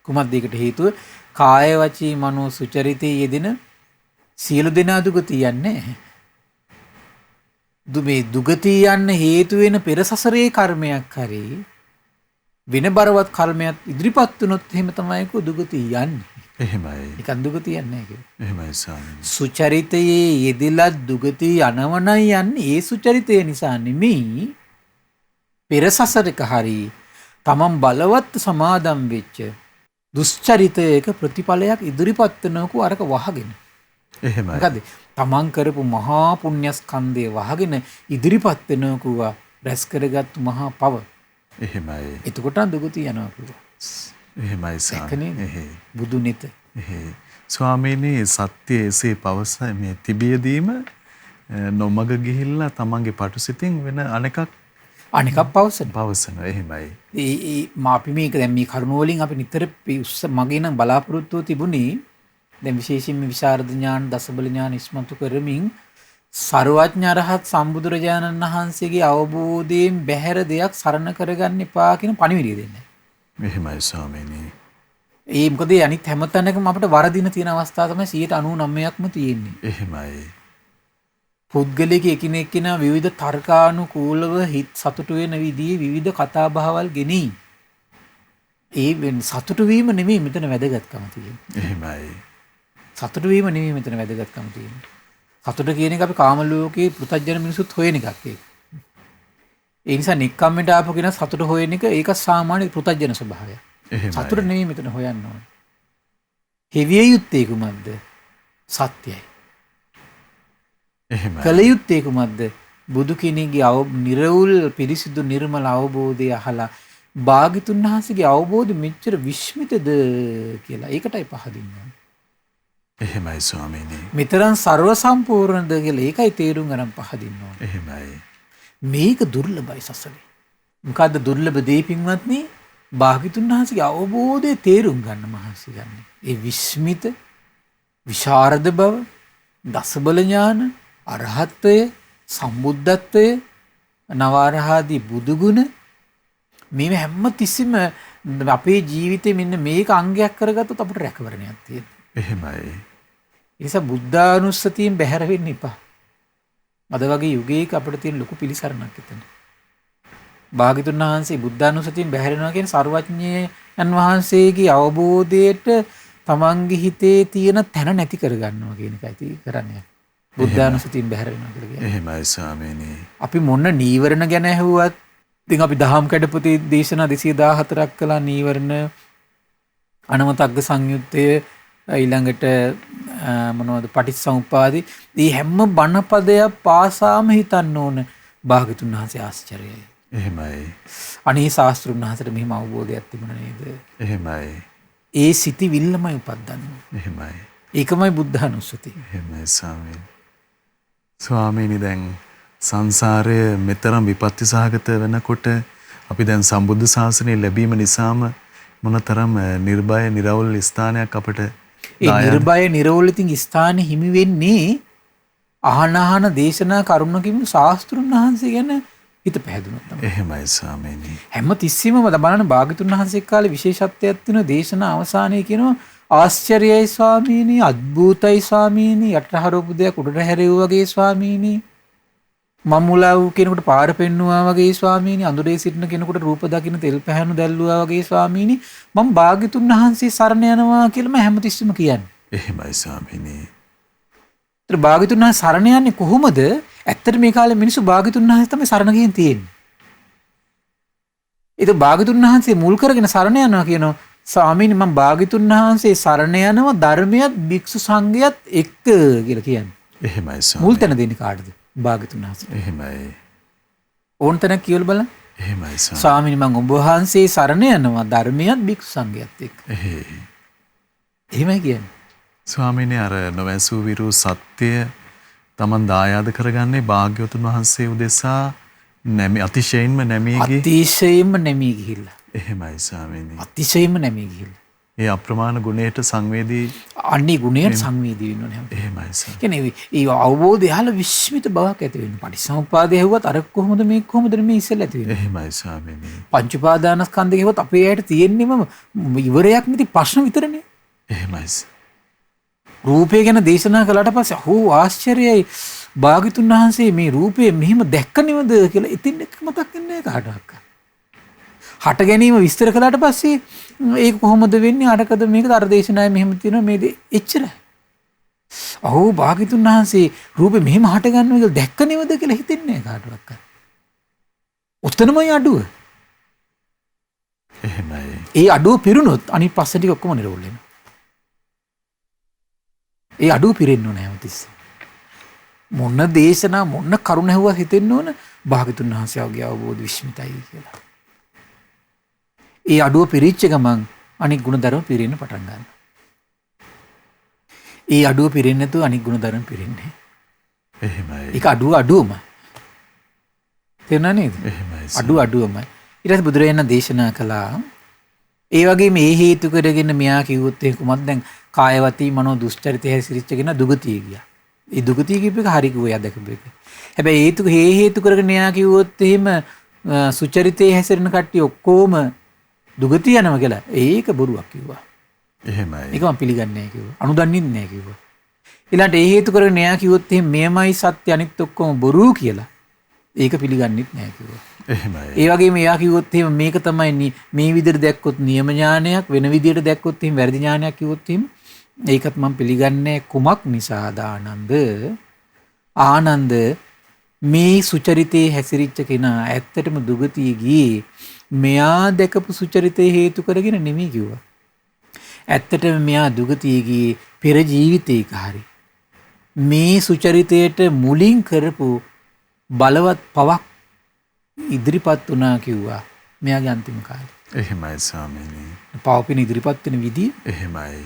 කුමක්ද ඒකට හේතුව? කාය වචී මනෝ සුචරිතේ යෙදෙන සියලු දෙනා දුගතිය යන්නේ. මේ දුගතිය යන්න හේතු වෙන පෙර සසරේ කර්මයක් හරි වෙන බරවත් කර්මයක් ඉදිරිපත් වුණොත් එහෙම තමයි කෝ දුගතිය යන්නේ. එහෙමයි. ඒක දුගතිය යන්නේ නැහැ කිව්වා. එහෙමයි ස්වාමීනි. සුචරිතයේ යෙදিলা දුගතිය යනවනයි යන්නේ ඒ සුචරිතය නිසා නෙමෙයි. පෙර සසරක හරි තමන් බලවත් සමාදම් වෙච්ච දුස්චරිතයක ප්‍රතිඵලයක් ඉදිරිපත් වෙනකෝ අරක වහගෙන. එහෙමයි. මොකද තමන් කරපු මහා පුණ්‍යස්කන්ධය වහගෙන ඉදිරිපත් වෙනවා කිව්වා රැස් කරගත්තු මහා පව. එහෙමයි. එතකොට දුගති යනවා කිව්වා. එහෙමයි ඒක ස්වාමී. නේද? එහෙ. බුදු නිත. එහෙ. ස්වාමීනි සත්‍ය එසේ පවසයි මේ තිබියදීම නොමග ගිහිල්ලා තමන්ගේ පටුසිතින් වෙන අනිකක් පවසන. පවසනවා. එහෙමයි. අපි මේක දැන් මේ කරුණ වලින් අපි නිතර මගේ නම් බලාපොරොත්තුව තිබුණේ දැන් විශේෂයෙන්ම විශාරද ඥාන දසබල ඥාන ඉස්මතු කරමින් සර්වඥ අරහත් සම්බුදුරජාණන් වහන්සේගේ අවබෝධයෙන් බැහැර දෙයක් සරණ කරගන්න එපා කියන පණිවිඩය දෙන්නේ. එහෙමයි ස්වාමීනි. ඒ මොකද අනිත් හැම තැනකම අපිට වරදින තියෙන අවස්ථා තමයි 99%ක්ම තියෙන්නේ. එහෙමයි. පුද්ගලික එකිනෙකිනා විවිධ තර්කානුකූලව හිත සතුටු වෙන විදිහේ විවිධ කතා බහවල් ගෙනී. ඒ සතුටු වීම නෙමෙයි මෙතන වැදගත්කම තියෙන්නේ. එහෙමයි. සතුටු වීම නෙමෙයි මෙතන වැදගත්කම තියෙන්නේ. සතුට කියන එක අපි කාම ලෝකයේ පෘථජන මිනිසුත් හොයන එකක් ඒක. ඒ නිසා නික්කම්මට ආපු කෙනා සතුට හොයන එක ඒක සාමාන්‍ය පෘථජන ස්වභාවයක්. එහෙමයි. සතුට නෙමෙයි මෙතන හොයන්න ඕනේ. හෙවිය යුත්තේ කුමක්ද? සත්‍යයි. එහෙමයි. කල යුත්තේ කුමක්ද? බුදු කෙනෙක්ගේ නිර්වුල් පිරිසිදු නිර්මල අවබෝධය අහලා භාග්‍යතුන් වහන්සේගේ අවබෝධය මෙච්චර විශ්මිතද කියලා ඒකටයි පහදින්න ඕනේ. එහෙමයි ස්වාමීනි. මෙතරම් ਸਰව සම්පූර්ණද කියලා ඒකයි තේරුම් ගන්න පහදින්න ඕනේ. එහෙමයි. මේක දුර්ලභයි සසලේ. මොකද්ද දුර්ලභ දේ පින්වත්නි? භාග්‍යතුන් වහන්සේගේ අවබෝධය තේරුම් ගන්න මහන්සි ගන්න. ඒ විස්මිත විශාරද බව, දසබල ඥාන, අරහත්ත්වය, සම්බුද්ධත්වය, නවාරහාදී බුදුගුණ මේ හැම තිස්සෙම අපේ ජීවිතේ මෙන්න මේක අංගයක් කරගත්තොත් අපිට රැකවරණයක් තියෙනවා. එහෙමයි. ඒ නිසා බුද්ධානුස්සතියෙන් බැහැර වෙන්න එපා. අද වගේ යුගයක අපිට තියෙන ලොකු පිළිසරණක් එතන. භාග්‍යතුන් වහන්සේ බුද්ධානුස්සතියෙන් බැහැර වෙනවා කියන්නේ සර්වඥයන් වහන්සේගේ අවබෝධයට තමන්ගේ හිතේ තියෙන තැන නැති කරගන්නවා කියන එකයි කරන්නේ. බුද්ධානුස්සතියෙන් බැහැර වෙනවා කියලා කියන්නේ. එහෙමයි ස්වාමීනි. අපි මොන නීවරණ ගැන ඇහුවත් ඉතින් අපි දහම් කැඩපොතේ දේශනා 214ක් කළා නීවරණ අනවතග්ග සංයුත්තය ඊළඟට මොනවද පටිච්චසමුප්පාදේ මේ හැම බණපදයක් පාසාම හිතන්න ඕන භාග්‍යතුන් වහන්සේ ආශ්චර්යයි. එහෙමයි. අනේ ශාස්ත්‍රුන් වහන්සේට මෙහිම අවබෝධයක් තිබුණා නේද? එහෙමයි. ඒ සිටිවිල්ලමයි උපද්දන්නේ. එහෙමයි. ඒකමයි බුද්ධානුස්සතිය. එහෙමයි ස්වාමීනි. ස්වාමීනි දැන් සංසාරය මෙතරම් විපත්ති සහගත වෙනකොට අපි දැන් සම්බුද්ධ ශාසනය ලැබීම නිසාම මොනතරම් නිර්භය නිරවුල් ස්ථානයක් අපට ඒ නිර්භය නිරවුල් ඉතින් ස්ථානෙ හිමි වෙන්නේ අහන දේශනා කරුණකින් ශාස්ත්‍රුන් වහන්සේ ගැන හිත පැහැදුනොත් තමයි. එහෙමයි ස්වාමීනි. හැම තිස්සෙම බලන්න භාග්‍යතුන් වහන්සේ කාලේ විශේෂත්වයක් තියෙන දේශනා අවසානයේ කියනවා ආශ්චර්යයි ස්වාමීනි, අද්භූතයි ස්වාමීනි, යටහරපු දෙයක් උඩට හැරෙව්වා වගේ ස්වාමීනි. මම්මුලාව් කෙනෙකුට පාර පෙන්නුවා වගේ ස්වාමීනි, අඳුරේ සිටින කෙනෙකුට රූප දකින්න තෙල් පැහැණු දැල්ලුවා වගේ ස්වාමීනි, මම භාග්‍යතුන් වහන්සේ සරණ යනවා කියලා මම හැමතිස්සෙම කියන්නේ. එහෙමයි ස්වාමීනි. ඒතර භාග්‍යතුන් වහන්සේ සරණ යන්නේ කොහොමද? ඇත්තට මේ කාලේ මිනිස්සු භාග්‍යතුන් වහන්සේ තමයි සරණ ගිහින් තියෙන්නේ. ඒක භාග්‍යතුන් වහන්සේ මුල් කරගෙන සරණ යනවා කියනවා. ස්වාමීනි මම භාග්‍යතුන් වහන්සේ සරණ යනවා ධර්මයත් භික්ෂු සංඝයත් එක්ක කියලා කියන්නේ. එහෙමයි මුල් ස්වාමීනි. තැන දෙන්නේ කාටද? භාග්‍යතුන් වහන්සේ. එහෙමයි. ඕන තැනක් කියලා බලන්න. එහෙමයි ස්වාමීනි. ස්වාමීනි මම ඔබ වහන්සේ සරණ යනවා ධර්මයත් භික්ෂු සංඝයත් එක්ක. එහෙමයි කියන්නේ. ස්වාමීනි අර නොවැසූ විරු සත්‍ය තමන් දායාද කරගන්නේ භාග්‍යවතුන් වහන්සේ උදෙසා අතිශයින්ම නැමී අතිශයින්ම නැමී ගිහිල්ලා. එහෙමයි ස්වාමීනි. අතිශයින්ම නැමී ගිහිල්ලා. ඒ අප්‍රමාණ ගුණයට සංවේදී අන්නේ ගුණයට සංවේදී වෙන්න ඕනේ හැම. එහෙමයි ස්වාමීනි. කියන්නේ ඒ අවබෝධය අහලා විශ්මිත බවක් ඇති වෙන්න. පටිච්චසමුප්පාදය ඇහුවත් අර කොහොමද මේක කොහොමද මේ ඉස්සෙල්ලා ඇති වෙන්නේ. එහෙමයි ස්වාමීනි. පංච උපාදානස්කන්ධය ඇහුවත් අපේ ඇයට තියෙන්නේම ඉවරයක් නැති ප්‍රශ්න විතරනේ. එහෙමයි. රූපය ගැන දේශනා කළාට පස්සේ හෝ ආශ්චර්යයි භාග්‍යතුන් වහන්සේ මේ රූපය මෙහිම දැක්ක නෙවද කියලා ඉතින් එක මතක් වෙන්නේ කාටවත්. හට ගැනීම විස්තර කළාට පස්සේ ඒක කොහොමද වෙන්නේ අරකද මේකද අර දේශනාවේ මෙහෙම තියෙනවා මේ එච්චරයි. අහෝ භාග්‍යතුන් වහන්සේ රූපෙ මෙහෙම හට ගන්නවා කියලා දැක්ක නෙවද කියලා හිතෙන්නේ කාටවත්. උත්තරමයි අඩුව. එහෙමයි. ඒ අඩුව පිරුණොත් අනිත් පස්සේ ටික ඔක්කොම නිරෝල් වෙනවා. ඒ අඩුව පිරෙන්න ඕනේ හැමතිස්සෙම. මොන දේශනා මොන කරුණ ඇහුවා හිතෙන්න ඕන භාග්‍යතුන් වහන්සේගේ අවබෝධ විශ්මිතයි කියලා. ඒ අඩුව පිරිච්ච ගමන් අනික් ගුණධර්ම පිරෙන්න පටන් ගන්නවා. ඒ අඩුව පිරෙන්නේ නැතුව අනික් ගුණධර්ම පිරෙන්නේ. එහෙමයි. ඒක අඩුවම. තේරුණා නේද? එහෙමයි. අඩුවම. ඊට පස්සේ බුදුරජාණන් දේශනා කළා ඒ වගේම මේ හේතු කරගෙන මෙයා කිව්වොත් එහෙම කොහොමද දැන් කායවතී මනෝ දුස්චරිතය හැසිරිච්චගෙන දුගතිය ගියා. ඒ දුගතිය කියප එක හරි කිව්වා යදකප එක. හැබැයි හේතු කරගෙන එයා කිව්වොත් එහෙම සුචරිතයේ හැසිරෙන කට්ටිය ඔක්කොම දුගතිය යනවා කියලා. ඒක බොරුවක් කිව්වා. එහෙමයි. ඒක මම පිළිගන්නේ නැහැ කිව්වා. අනුදන්නේ නැහැ කිව්වා. ඊළඟට ඒ හේතු කරගෙන එයා කිව්වොත් එහෙම මෙයමයි සත්‍ය අනිත් ඔක්කොම බොරු කියලා. ඒක පිළිගන්නෙත් නැහැ කිව්වා. එහෙමයි. ඒ වගේම එයා කිව්වොත් එහෙම මේක තමයි මේ විදිහට දැක්කොත් නියම ඥානයක් වෙන විදිහට දැක්කොත් එහෙම වැරදි ඥානයක් කිව්වොත් එහෙම ඒකත් මම පිළිගන්නේ කුමක් නිසාද ආනන්ද මේ සුචරිතේ හැසිරිච්ච කෙනා ඇත්තටම දුගතිය ගියේ මෙයා දැකපු සුචරිතේ හේතු කරගෙන නෙමෙයි කිව්වා. ඇත්තටම මෙයා දුගතිය ගියේ පෙර ජීවිතයක හරි මේ සුචරිතයට මුලින් කරපු බලවත් පවක් ඉදිරිපත් වුණා කිව්වා මෙයාගේ අන්තිම කාලේ. එහෙමයි ස්වාමීනි. පවපින ඉදිරිපත් වෙන විදිය. එහෙමයි.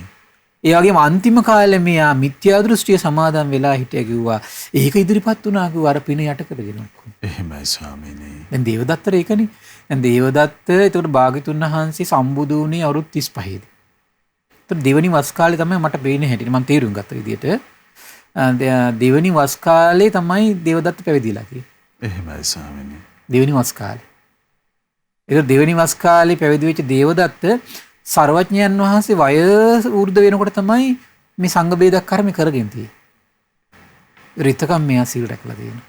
ඒ වගේම අන්තිම කාලේ මෙයා මිත්‍යා දෘෂ්ටිය සමාදන් වෙලා හිටිය කිව්වා. ඒක ඉදිරිපත් වුණා කිව්වා අර පින යට කරගෙන ඔක්කොම. එහෙමයි ස්වාමීනි. දැන් දේවදත්තට ඒකනේ. දැන් දේවදත්ත එතකොට භාග්‍යතුන් වහන්සේ සම්බුදු වුණේ අවුරුදු 35 දී. එතකොට දෙවනි වස් කාලේ තමයි මට පේන්නේ හැටියට මම තේරුම් ගත්ත විදියට. දෙවනි වස් කාලේ තමයි දේවදත්ත පැවිදිලා තියෙන්නේ. එහෙමයි ස්වාමීනි. දෙවනි වස් කාලේ. ඒක දෙවනි වස් කාලේ පැවිදි වෙච්ච දේවදත්ත සර්වඥයන් වහන්සේ වයස වෘද්ධ වෙනකොට තමයි මේ සංඝ බේදක් කර්ම කරගෙන තියෙන්නේ. රිතකම් මෙයා සීල් රැකලා තියෙනවා.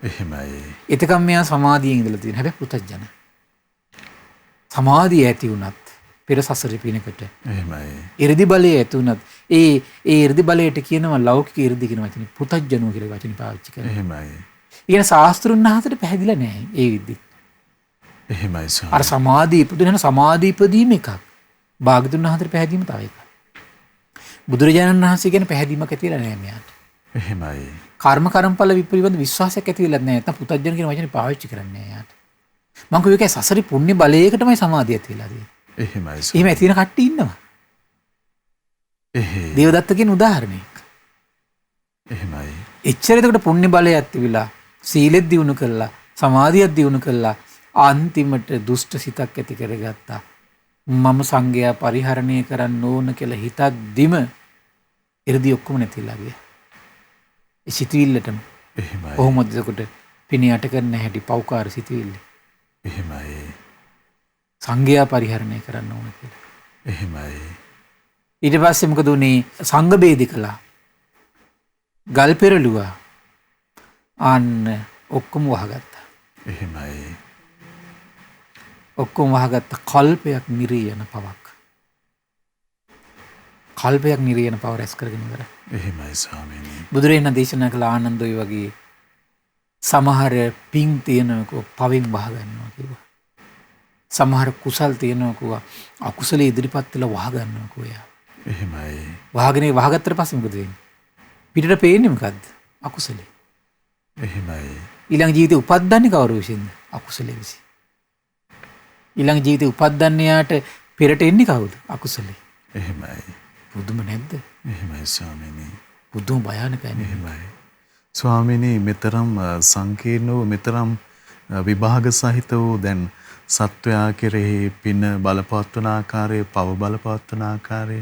එහෙමයි. එතකම් මෙයා සමාධියෙන් ඉඳලා තියෙනවා. හැබැයි පුතඥ. සමාධිය ඇති වුණත් පෙර සසරේ පිනකට. එහෙමයි. 이르දි බලය ඇති වුණත් ඒ 이르දි බලයට කියනවා ලෞකික 이르දි කියන වචනේ පුතඥෝ කියලා වචනේ පාවිච්චි කරනවා. එහෙමයි. ඊගෙන ශාස්ත්‍රුන් වහන්සේට පැහැදිලා නැහැ ඒ විදිහ. එහෙමයි ස්වාමීනි. අර සමාධි ඉපදුන සමාධි ඉපදීම එකක්. භාග්‍යතුන් වහන්සේට පැහැදීම තව එකක්. බුදුරජාණන් වහන්සේ ගැන පැහැදීමක් ඇතිලා නැහැ මෙයාට. එහෙමයි. කර්මඵල විපරිවන්ත විශ්වාසයක් ඇතිවෙලා නැහැ. නැත්නම් පුතඥ කියන වචනේ පාවිච්චි කරන්නේ නැහැ එයාට. මම කිව්වේ ඒකයි සසරි පුණ්‍ය බලයකටමයි සමාධිය ඇතිලා තියෙන්නේ. එහෙමයි. එහෙම ඇති වෙන කට්ටිය ඉන්නවා. දේවදත්ත කියන උදාහරණයක්. එහෙමයි. එච්චර එතකොට පුණ්‍ය බලය ඇතිවිලා සීලෙත් දියුණු කළා සමාධියක් දියුණු කළා අන්තිමට දුෂ්ට සිතක් ඇති කරගත්තා. මම සංඝයා පරිහරණය කරන්න ඕන කියලා හිතද්දිම 이르දි ඔක්කොම නැතිලා ගියා. ඒ සිතවිල්ලටම. එහෙමයි. කොහොමද එතකොට පින යට කරන්න හැටි පෞකාර සිතවිල්ල. එහෙමයි. සංඝයා පරිහරණය කරන්න ඕන කියලා. එහෙමයි. ඊට පස්සේ මොකද උනේ? සංඝ බේදි කළා. ගල් පෙරළුවා. අන්න ඔක්කොම වහගත්තා. එහෙමයි. ඔක්කොම වහගත්ත කල්පයක් නිරයන පවක්. කල්පයක් නිරයන පව රැස් කරගෙන ඉවරයි. එහෙමයි ස්වාමීනි. බුදුරජාණන් දේශනා කළ ආනන්දෝයි වගේ සමහර පිං තියෙනකෝ පවෙන් වහ ගන්නවා කිව්වා. සමහර කුසල් තියෙනකෝ අකුසලයේ ඉදිරිපත් වෙලා වහ ගන්නවා කිව්වා. එහෙමයි. වහගත්තට පස්සේ මොකද වෙන්නේ? පිටට පේන්නේ මොකද්ද? අකුසලේ. එහෙමයි. ඊළඟ ජීවිතේ උපද්දන්නේ කවුරු විසින්ද? අකුසලයේ විසින්. ඊළඟ ජීවිතේ උපද්දන්නේ යාට පෙරට එන්නේ කවුද? අකුසලේ. එහෙමයි. පුදුම නැද්ද? එහෙමයි ස්වාමීනි. පුදුම භයානකයි. එහෙමයි. ස්වාමීනි මෙතරම් සංකීර්ණ වූ මෙතරම් විභාග සහිත වූ දැන් සත්වයා කෙරෙහි පින බලපවත්වන ආකාරය, පව බලපවත්වන ආකාරය,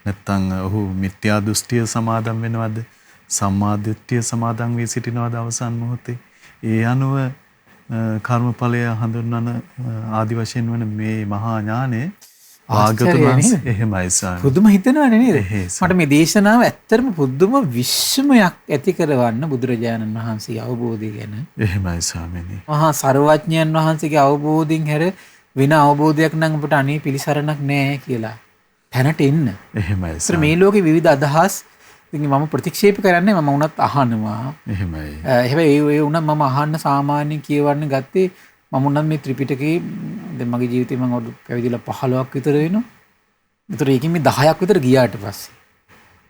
නැත්නම් ඔහු මිත්‍යා දෘෂ්ටිය සමාදන් වෙනවද? සම්මා දිට්ඨිය සමාදන් වී සිටිනවද අවසන් මොහොතේ? ඒ අනුව කර්මඵලය හඳුන්වන ආදි වශයෙන් වන මේ මහා ඥානය භාග්‍යවතුන් වහන්සේ එහෙමයි ස්වාමී. පුදුම හිතනවනේ නේද? මට මේ දේශනාව ඇත්තටම පුදුම විශ්මයක් ඇති කරවන්න බුදුරජාණන් වහන්සේගේ අවබෝධය ගැන. එහෙමයි ස්වාමීනි. මහා සර්වඥයන් වහන්සේගේ අවබෝධයෙන් හැර වෙන අවබෝධයක් නම් අපට අනේ පිළිසරණක් නැහැ කියලා තැනට එන්න. එහෙමයි. ඒත් මේ ලෝකේ විවිධ අදහස් ඉතින් මම ප්‍රතික්ෂේප කරන්නේ මම උනත් අහනවා. එහෙමයි. හැබැයි ඒ උනත් මම අහන්න සාමාන්‍යයෙන් කියවන්න ගත්තේ මම උනත් මේ ත්‍රිපිටකේ දැන් මගේ ජීවිතේ මම පැවිදිලා 15ක් විතර වෙනවා. ඒතර ඒකෙන් මේ 10ක් විතර ගියාට පස්සේ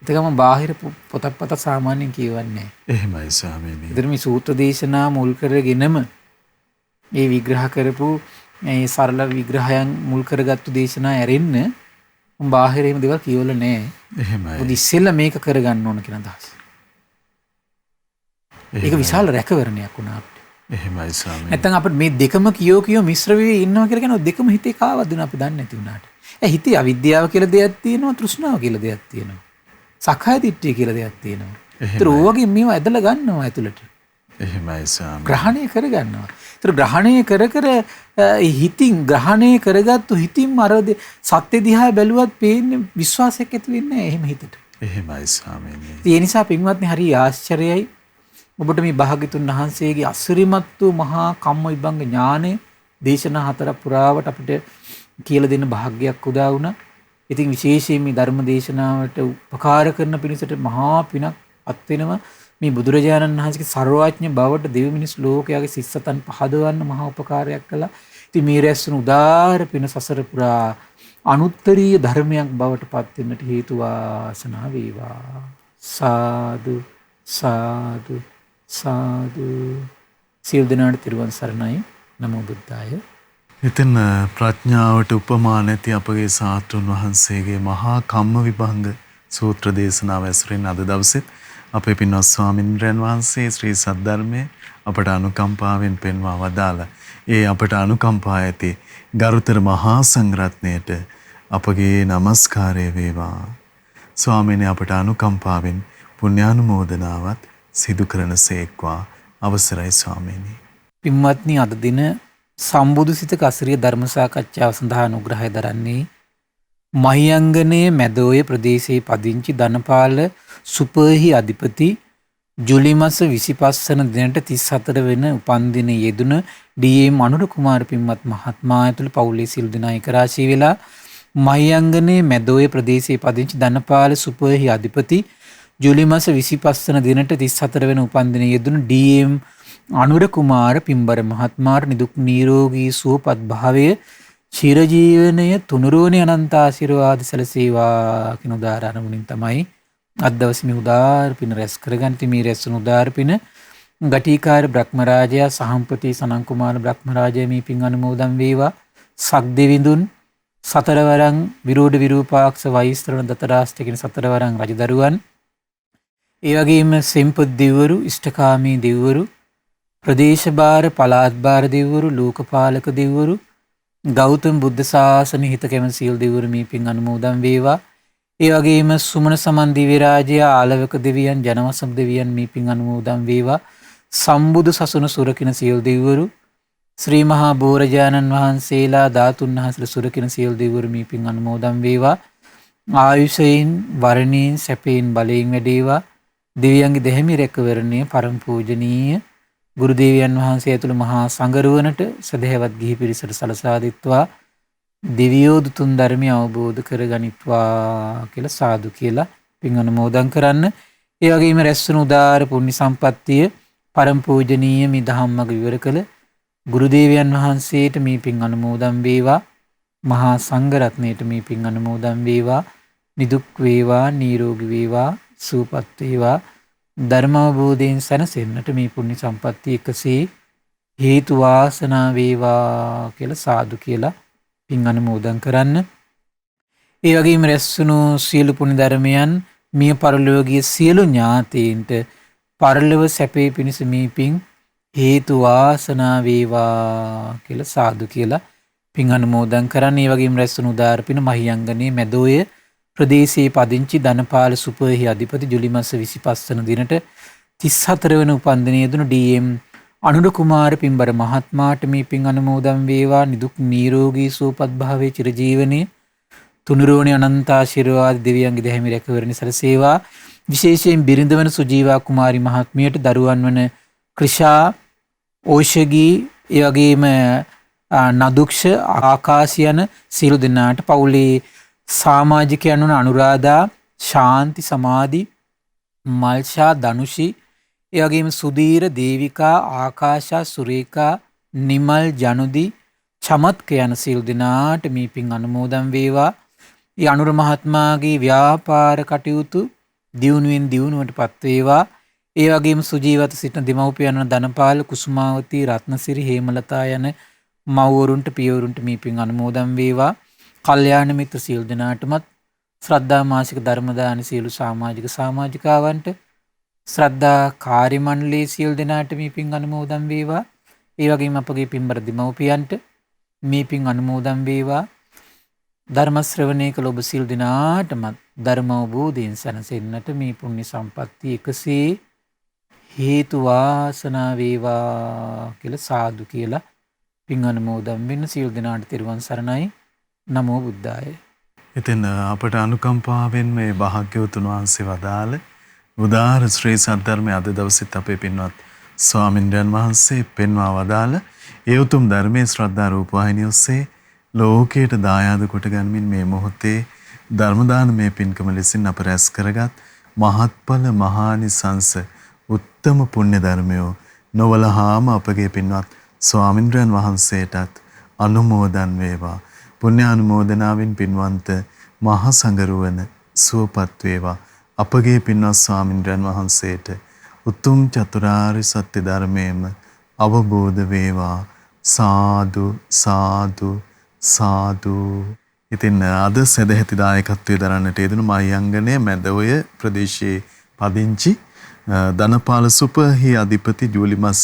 ඒකම බාහිර පොතක් සාමාන්‍යයෙන් කියවන්නේ. එහෙමයි ස්වාමීනි. ඉතින් මේ සූත්‍ර දේශනා මුල් කරගෙනම මේ විග්‍රහ කරපු මේ සරල විග්‍රහයන් මුල් කරගත්තු දේශනා ඇරෙන්න බාහිරේම දේවල් කියවල නැහැ. එහෙමයි. මොකද ඉස්සෙල්ලා මේක කරගන්න ඕන කියන අදහස. ඒක විශාල රැකවරණයක් වුණා අපිට. එහෙමයි ස්වාමීනි. නැත්නම් අපිට මේ දෙකම කියෝ මිශ්‍ර වෙවි ඉන්නවා කියලා කියනවා දෙකම හිතේ කාවද වෙන අපි දන්නේ නැති වුණාට. හිතේ අවිද්‍යාව කියලා දෙයක් තියෙනවා, තෘෂ්ණාව කියලා දෙයක් තියෙනවා. සක්කාය දිට්ඨිය කියලා දෙයක් තියෙනවා. ඒතර ඕවගේ මේවා ඇදලා ගන්නවා ඇතුළට. එහෙමයි ස්වාමීනි. ග්‍රහණය කරගන්නවා. ඒතර ග්‍රහණය කර හිතින් ග්‍රහණය කරගත්තු හිතින් අර සත්‍ය දිහා බැලුවත් පේන්නේ විශ්වාසයක් ඇති වෙන්නේ නැහැ එහෙම හිතට. එහෙමයි ස්වාමීනි. ඒ නිසා පින්වත්නි හරි ආශ්චර්යයි. ඔබට මේ භාග්‍යතුන් වහන්සේගේ අසිරිමත් වූ මහා කම්ම විභංග ඥානය දේශනා 4 පුරාවට අපිට කියලා දෙන්න භාග්‍යයක් උදා වුණා. ඉතින් විශේෂයෙන් මේ ධර්ම දේශනාවට උපකාර කරන පිණිසට මහා පිනක් අත් වෙනවා. මේ බුදුරජාණන් වහන්සේගේ ਸਰවඥ බවට දෙවි මිනිස් ලෝකයාගේ සිස්සතන් පහදවන්න මහා උපකාරයක් කළා. ඉතින් මේ රැස්වන උදාාර පින සසර පුරා අනුත්තරීය ධර්මයක් බවට පත් වෙන්නට හේතු වාසනා වේවා. සාදු සාදු සාදු. සියලු දෙනාට තිරුවන් සරණයි. නමෝ බුද්ධාය. ඉතින් ප්‍රඥාවට උපමා නැති අපගේ සාතුන් වහන්සේගේ මහා කම්ම විභංග සූත්‍ර දේශනාව ඇසුරින් අද දවසෙත් අපේ පින්වත් ස්වාමින්ද්‍රයන් වහන්සේ ශ්‍රී සද්ධර්මයේ අපට අනුකම්පාවෙන් පෙන්වා වදාලා ඒ අපට අනුකම්පා ඇති ගරුතර මහා සංඝරත්නයට අපගේ নমස්කාරය වේවා. ස්වාමීනි අපට අනුකම්පාවෙන් පුණ්‍යානුමෝදනාවත් සිදු කරන සේක්වා. අවසරයි ස්වාමීනි. පින්වත්නි අද දින සම්බුදු සිතක අසිරිය ධර්ම සාකච්ඡාව සඳහා අනුග්‍රහය දරන්නේ මහියංගනයේ මැදෝය ප්‍රදේශයේ පදිංචි ධනපාල සුපර්හි අධිපති ජුලි මාස 25 වන දිනට 34 වෙන උපන්දින යෙදුන ඩී.එම්. අනුර කුමාර පින්වත් මහත්මයා ඇතුළු පවුලේ සිල් දෙනා එක රාශී වෙලා මහියංගනයේ මැදෝය ප්‍රදේශයේ පදිංචි ධනපාල සුපර්හි අධිපති ජුලි මාස 25 වන දිනට 34 වෙන උපන්දින යෙදුන ඩී.එම්. අනුර කුමාර පින්බර මහත්මයාට නිදුක් නිරෝගී සුවපත් භාවය චිරජීවනය තුනුරුවනේ අනන්ත ආශිර්වාද සැලසේවා කියන උදාර අරමුණින් තමයි අද දවසේ මේ උදාර පින රැස් කරගන්න. මේ රැස්වන උදාර පින ගටිකාර බ්‍රහ්මරාජයා සහම්පති සනන් කුමාර බ්‍රහ්මරාජයා මේ පින් අනුමෝදන් වේවා. සක් දෙවිඳුන් සතරවරන් විරෝධ විරූපාක්ෂ වෛස්තරණ දතරාෂ්ට කියන සතරවරන් රජදරුවන් ඒ වගේම සෙම්පත් දෙවිවරු ඉෂ්ඨකාමී දෙවිවරු ප්‍රදේශ භාර පළාත් භාර දෙවිවරු ලෝකපාලක දෙවිවරු ගෞතම බුද්ධ ශාසන හිත කැමති සියලු දෙවිවරු මේ පින් අනුමෝදන් වේවා. ඒ වගේම සුමන සමන් දිව්‍ය රාජයා ආලවක දෙවියන් ජනවසම් දෙවියන් මේ පින් අනුමෝදන් වේවා. සම්බුදු සසුන සුරකින සියලු දෙවිවරු ශ්‍රී මහා බෝරජානන් වහන්සේලා ධාතුන් වහන්සේලා සුරකින සියලු දෙවිවරු මේ පින් අනුමෝදන් වේවා. ආයුෂයෙන් වරණයෙන් සැපයෙන් බලයෙන් වැඩේවා. දෙවියන්ගේ දෙහිමි රැකවරණය පරම පූජනීය ගුරු දේවයන් වහන්සේ ඇතුළු මහා සංඝරුවනට සදහැවත් ගිහි පිරිසට සලසා දෙත්වා දෙවියෝ දුතුන් ධර්මය අවබෝධ කරගනිත්වා කියලා සාදු කියලා පින් අනුමෝදන් කරන්න. ඒ වගේම රැස්වන උදාාර පුණ්‍ය සම්පත්තිය පරම පූජනීය මේ ධම්මග විවර කළ ගුරු දේවයන් වහන්සේට මේ පින් අනුමෝදන් වේවා. මහා සංඝ රත්නයට මේ පින් අනුමෝදන් වේවා. නිදුක් වේවා, නිරෝගී වේවා, සුවපත් වේවා. ධර්මාවබෝධයෙන් සැනසෙන්නට මේ පුණ්‍ය සම්පත්තිය එකසේ හේතු වාසනා වේවා කියලා සාදු කියලා පින් අනුමෝදන් කරන්න. ඒ වගේම රැස්වුණු සියලු පුණ්‍ය ධර්මයන් මිය පරලෝකීය සියලු ඥාතීන්ට පරලොව සැපේ පිණිස මේ පින් හේතු වාසනා වේවා කියලා සාදු කියලා පින් අනුමෝදන් කරන්න. ඒ වගේම රැස්වුණු උදාාර පින මහියංගනයේ මැදෝය ප්‍රදේශයේ පදිංචි ධනපාල සුපර්හි අධිපති ජුලි මාස 25 වන දිනට 34 වන උපන්දිනය යෙදුණු ඩී.එම්. අනුර කුමාර පින්බර මහත්මයාට මේ පින් අනුමෝදන් වේවා. නිදුක් නිරෝගී සුවපත් භාවයේ චිරජීවනයේ තුනුරුවනේ අනන්ත ආශිර්වාද දෙවියන්ගේ දෙහිමි රැකවරණය සැලසේවා. විශේෂයෙන් බිරිඳ වන සුජීවා කුමාරි මහත්මියට දරුවන් වන ක්‍රිෂා ඕෂගී ඒ වගේම නදුක්ෂ ආකාශ යන සියලු දෙනාට පවුලේ සමාජිකයන් වන අනුරාධා ශාන්ති සමාධි මල්ෂා ධනුෂි ඒ වගේම සුදීර දේවිකා ආකාශා සුරේකා නිමල් ජනුදි චමත්ක යන සියලු දෙනාට මේ පින් අනුමෝදන් වේවා. ඒ අනුර මහත්මයාගේ ව්‍යාපාර කටයුතු දියුණුවෙන් දියුණුවටපත් වේවා. ඒ වගේම සුජීවත සිටින දෙමව්පියන් ධනපාල කුසුමාවතී රත්නසිරි හේමලතා යන මව්වරුන්ට පියවරුන්ට මේ පින් අනුමෝදන් වේවා. කල්යාණ මිත්‍ර සියලු දෙනාටමත් ශ්‍රද්ධා මාසික ධර්ම දාන සියලු සමාජිකාවන්ට ශ්‍රද්ධා කාර්ය මණ්ඩලයේ සියලු දෙනාට මේ පින් අනුමෝදන් වේවා. ඒ වගේම අපගේ පින්බර දෙමව්පියන්ට මේ පින් අනුමෝදන් වේවා. ධර්ම ශ්‍රවණය කළ ඔබ සියලු දෙනාටමත් ධර්ම අවබෝධයෙන් සැනසෙන්නට මේ පුණ්‍ය සම්පත්තිය එකසේ හේතු වාසනා වේවා කියලා සාදු කියලා පින් අනුමෝදන් වෙන සියලු දෙනාට තෙරුවන් සරණයි. නමෝ බුද්ධාය. ඉතින් අපට අනුකම්පාවෙන් මේ භාග්‍යවතුන් වහන්සේ වදාළ උදාර ශ්‍රී සද්ධර්මය අද දවසෙත් අපේ පින්වත් ස්වාමින්ද්‍රයන් වහන්සේ පෙන්වා වදාළ ඒ උතුම් ධර්මයේ ශ්‍රද්ධා රූපවාහිනිය ඔස්සේ ලෝකයට දායාද කොට ගනිමින් මේ මොහොතේ ධර්ම දානමය පින්කම ලෙසින් අප රැස් කරගත් මහත්ඵල මහානිසංස උත්තම පුණ්‍ය ධර්මය නොවලහාම අපගේ පින්වත් ස්වාමින්ද්‍රයන් වහන්සේටත් අනුමෝදන් වේවා. පුණ්‍ය අනුමෝදනාවෙන් පින්වන්ත මහා සංඝරුවන සුවපත් වේවා. අපගේ පින්වත් ස්වාමින්ද්‍රයන් වහන්සේට උතුම් චතුරාර්ය සත්‍ය ධර්මයේම අවබෝධ වේවා. සාදු සාදු සාදු. ඉතින් අද සදැහැති දායකත්වයේ දරන්නට යෙදුණු මහියංගනයේ මැදඔය ප්‍රදේශයේ පදිංචි ධනපාල සුපහි අධිපති ජූලි මාස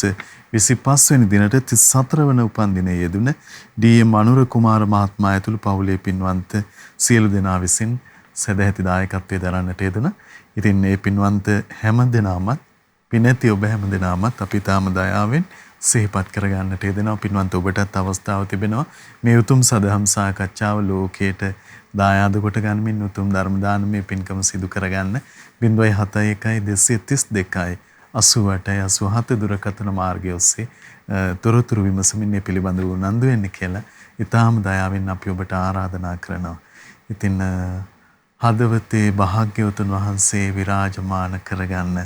25 වෙනි දිනට 34 වන උපන්දිනයේ යෙදුණ ඩී.එම්. අනුර කුමාර මහත්මයා ඇතුළු පවුලේ පින්වන්ත සියලු දෙනා විසින් සදැහැති දායකත්වයේ දරන්නට යෙදුණ. ඉතින් මේ පින්වන්ත හැම දෙනාමත් පිනැති ඔබ හැම දෙනාමත් අපි තාම දයාවෙන් සිහිපත් කරගන්නට යෙදෙනවා. පින්වන්ත ඔබටත් අවස්ථාව තිබෙනවා මේ උතුම් සදහම් සාකච්ඡාව ලෝකයට දායාද කොට ගනිමින් උතුම් ධර්ම දානමය පින්කම සිදු කරගන්න 071 222 88 දුරකථන මාර්ගය ඔස්සේ තොරතුරු විමසමින් මේ පිළිබඳව උනන්දු වෙන්න කියලා ඊටාම දයාවෙන් අපි ඔබට ආරාධනා කරනවා. ඉතින් හදවතේ භාග්‍යවතුන් වහන්සේ විරාජමාන කරගන්න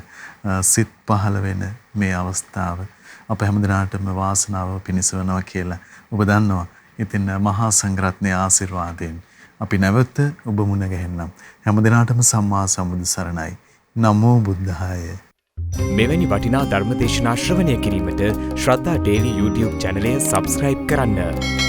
සිත් පහළ වෙන මේ අවස්ථාව අප හැමදෙනාටම වාසනාව පිණිස වෙනවා කියලා ඔබ දන්නවා. ඉතින් මහා සංඝරත්නයේ ආශිර්වාදයෙන් අපි නැවත ඔබ මුණ ගැහෙන්නම්. හැමදෙනාටම සම්මා සම්බුදු සරණයි. නමෝ බුද්ධාය. මෙවැනි වටිනා ධර්මදේශනා ශ්‍රවණය කිරීමට ශ්‍රද්ධා ඩේලි YouTube චැනලය සබස්ක්‍රයිබ් කරන්න.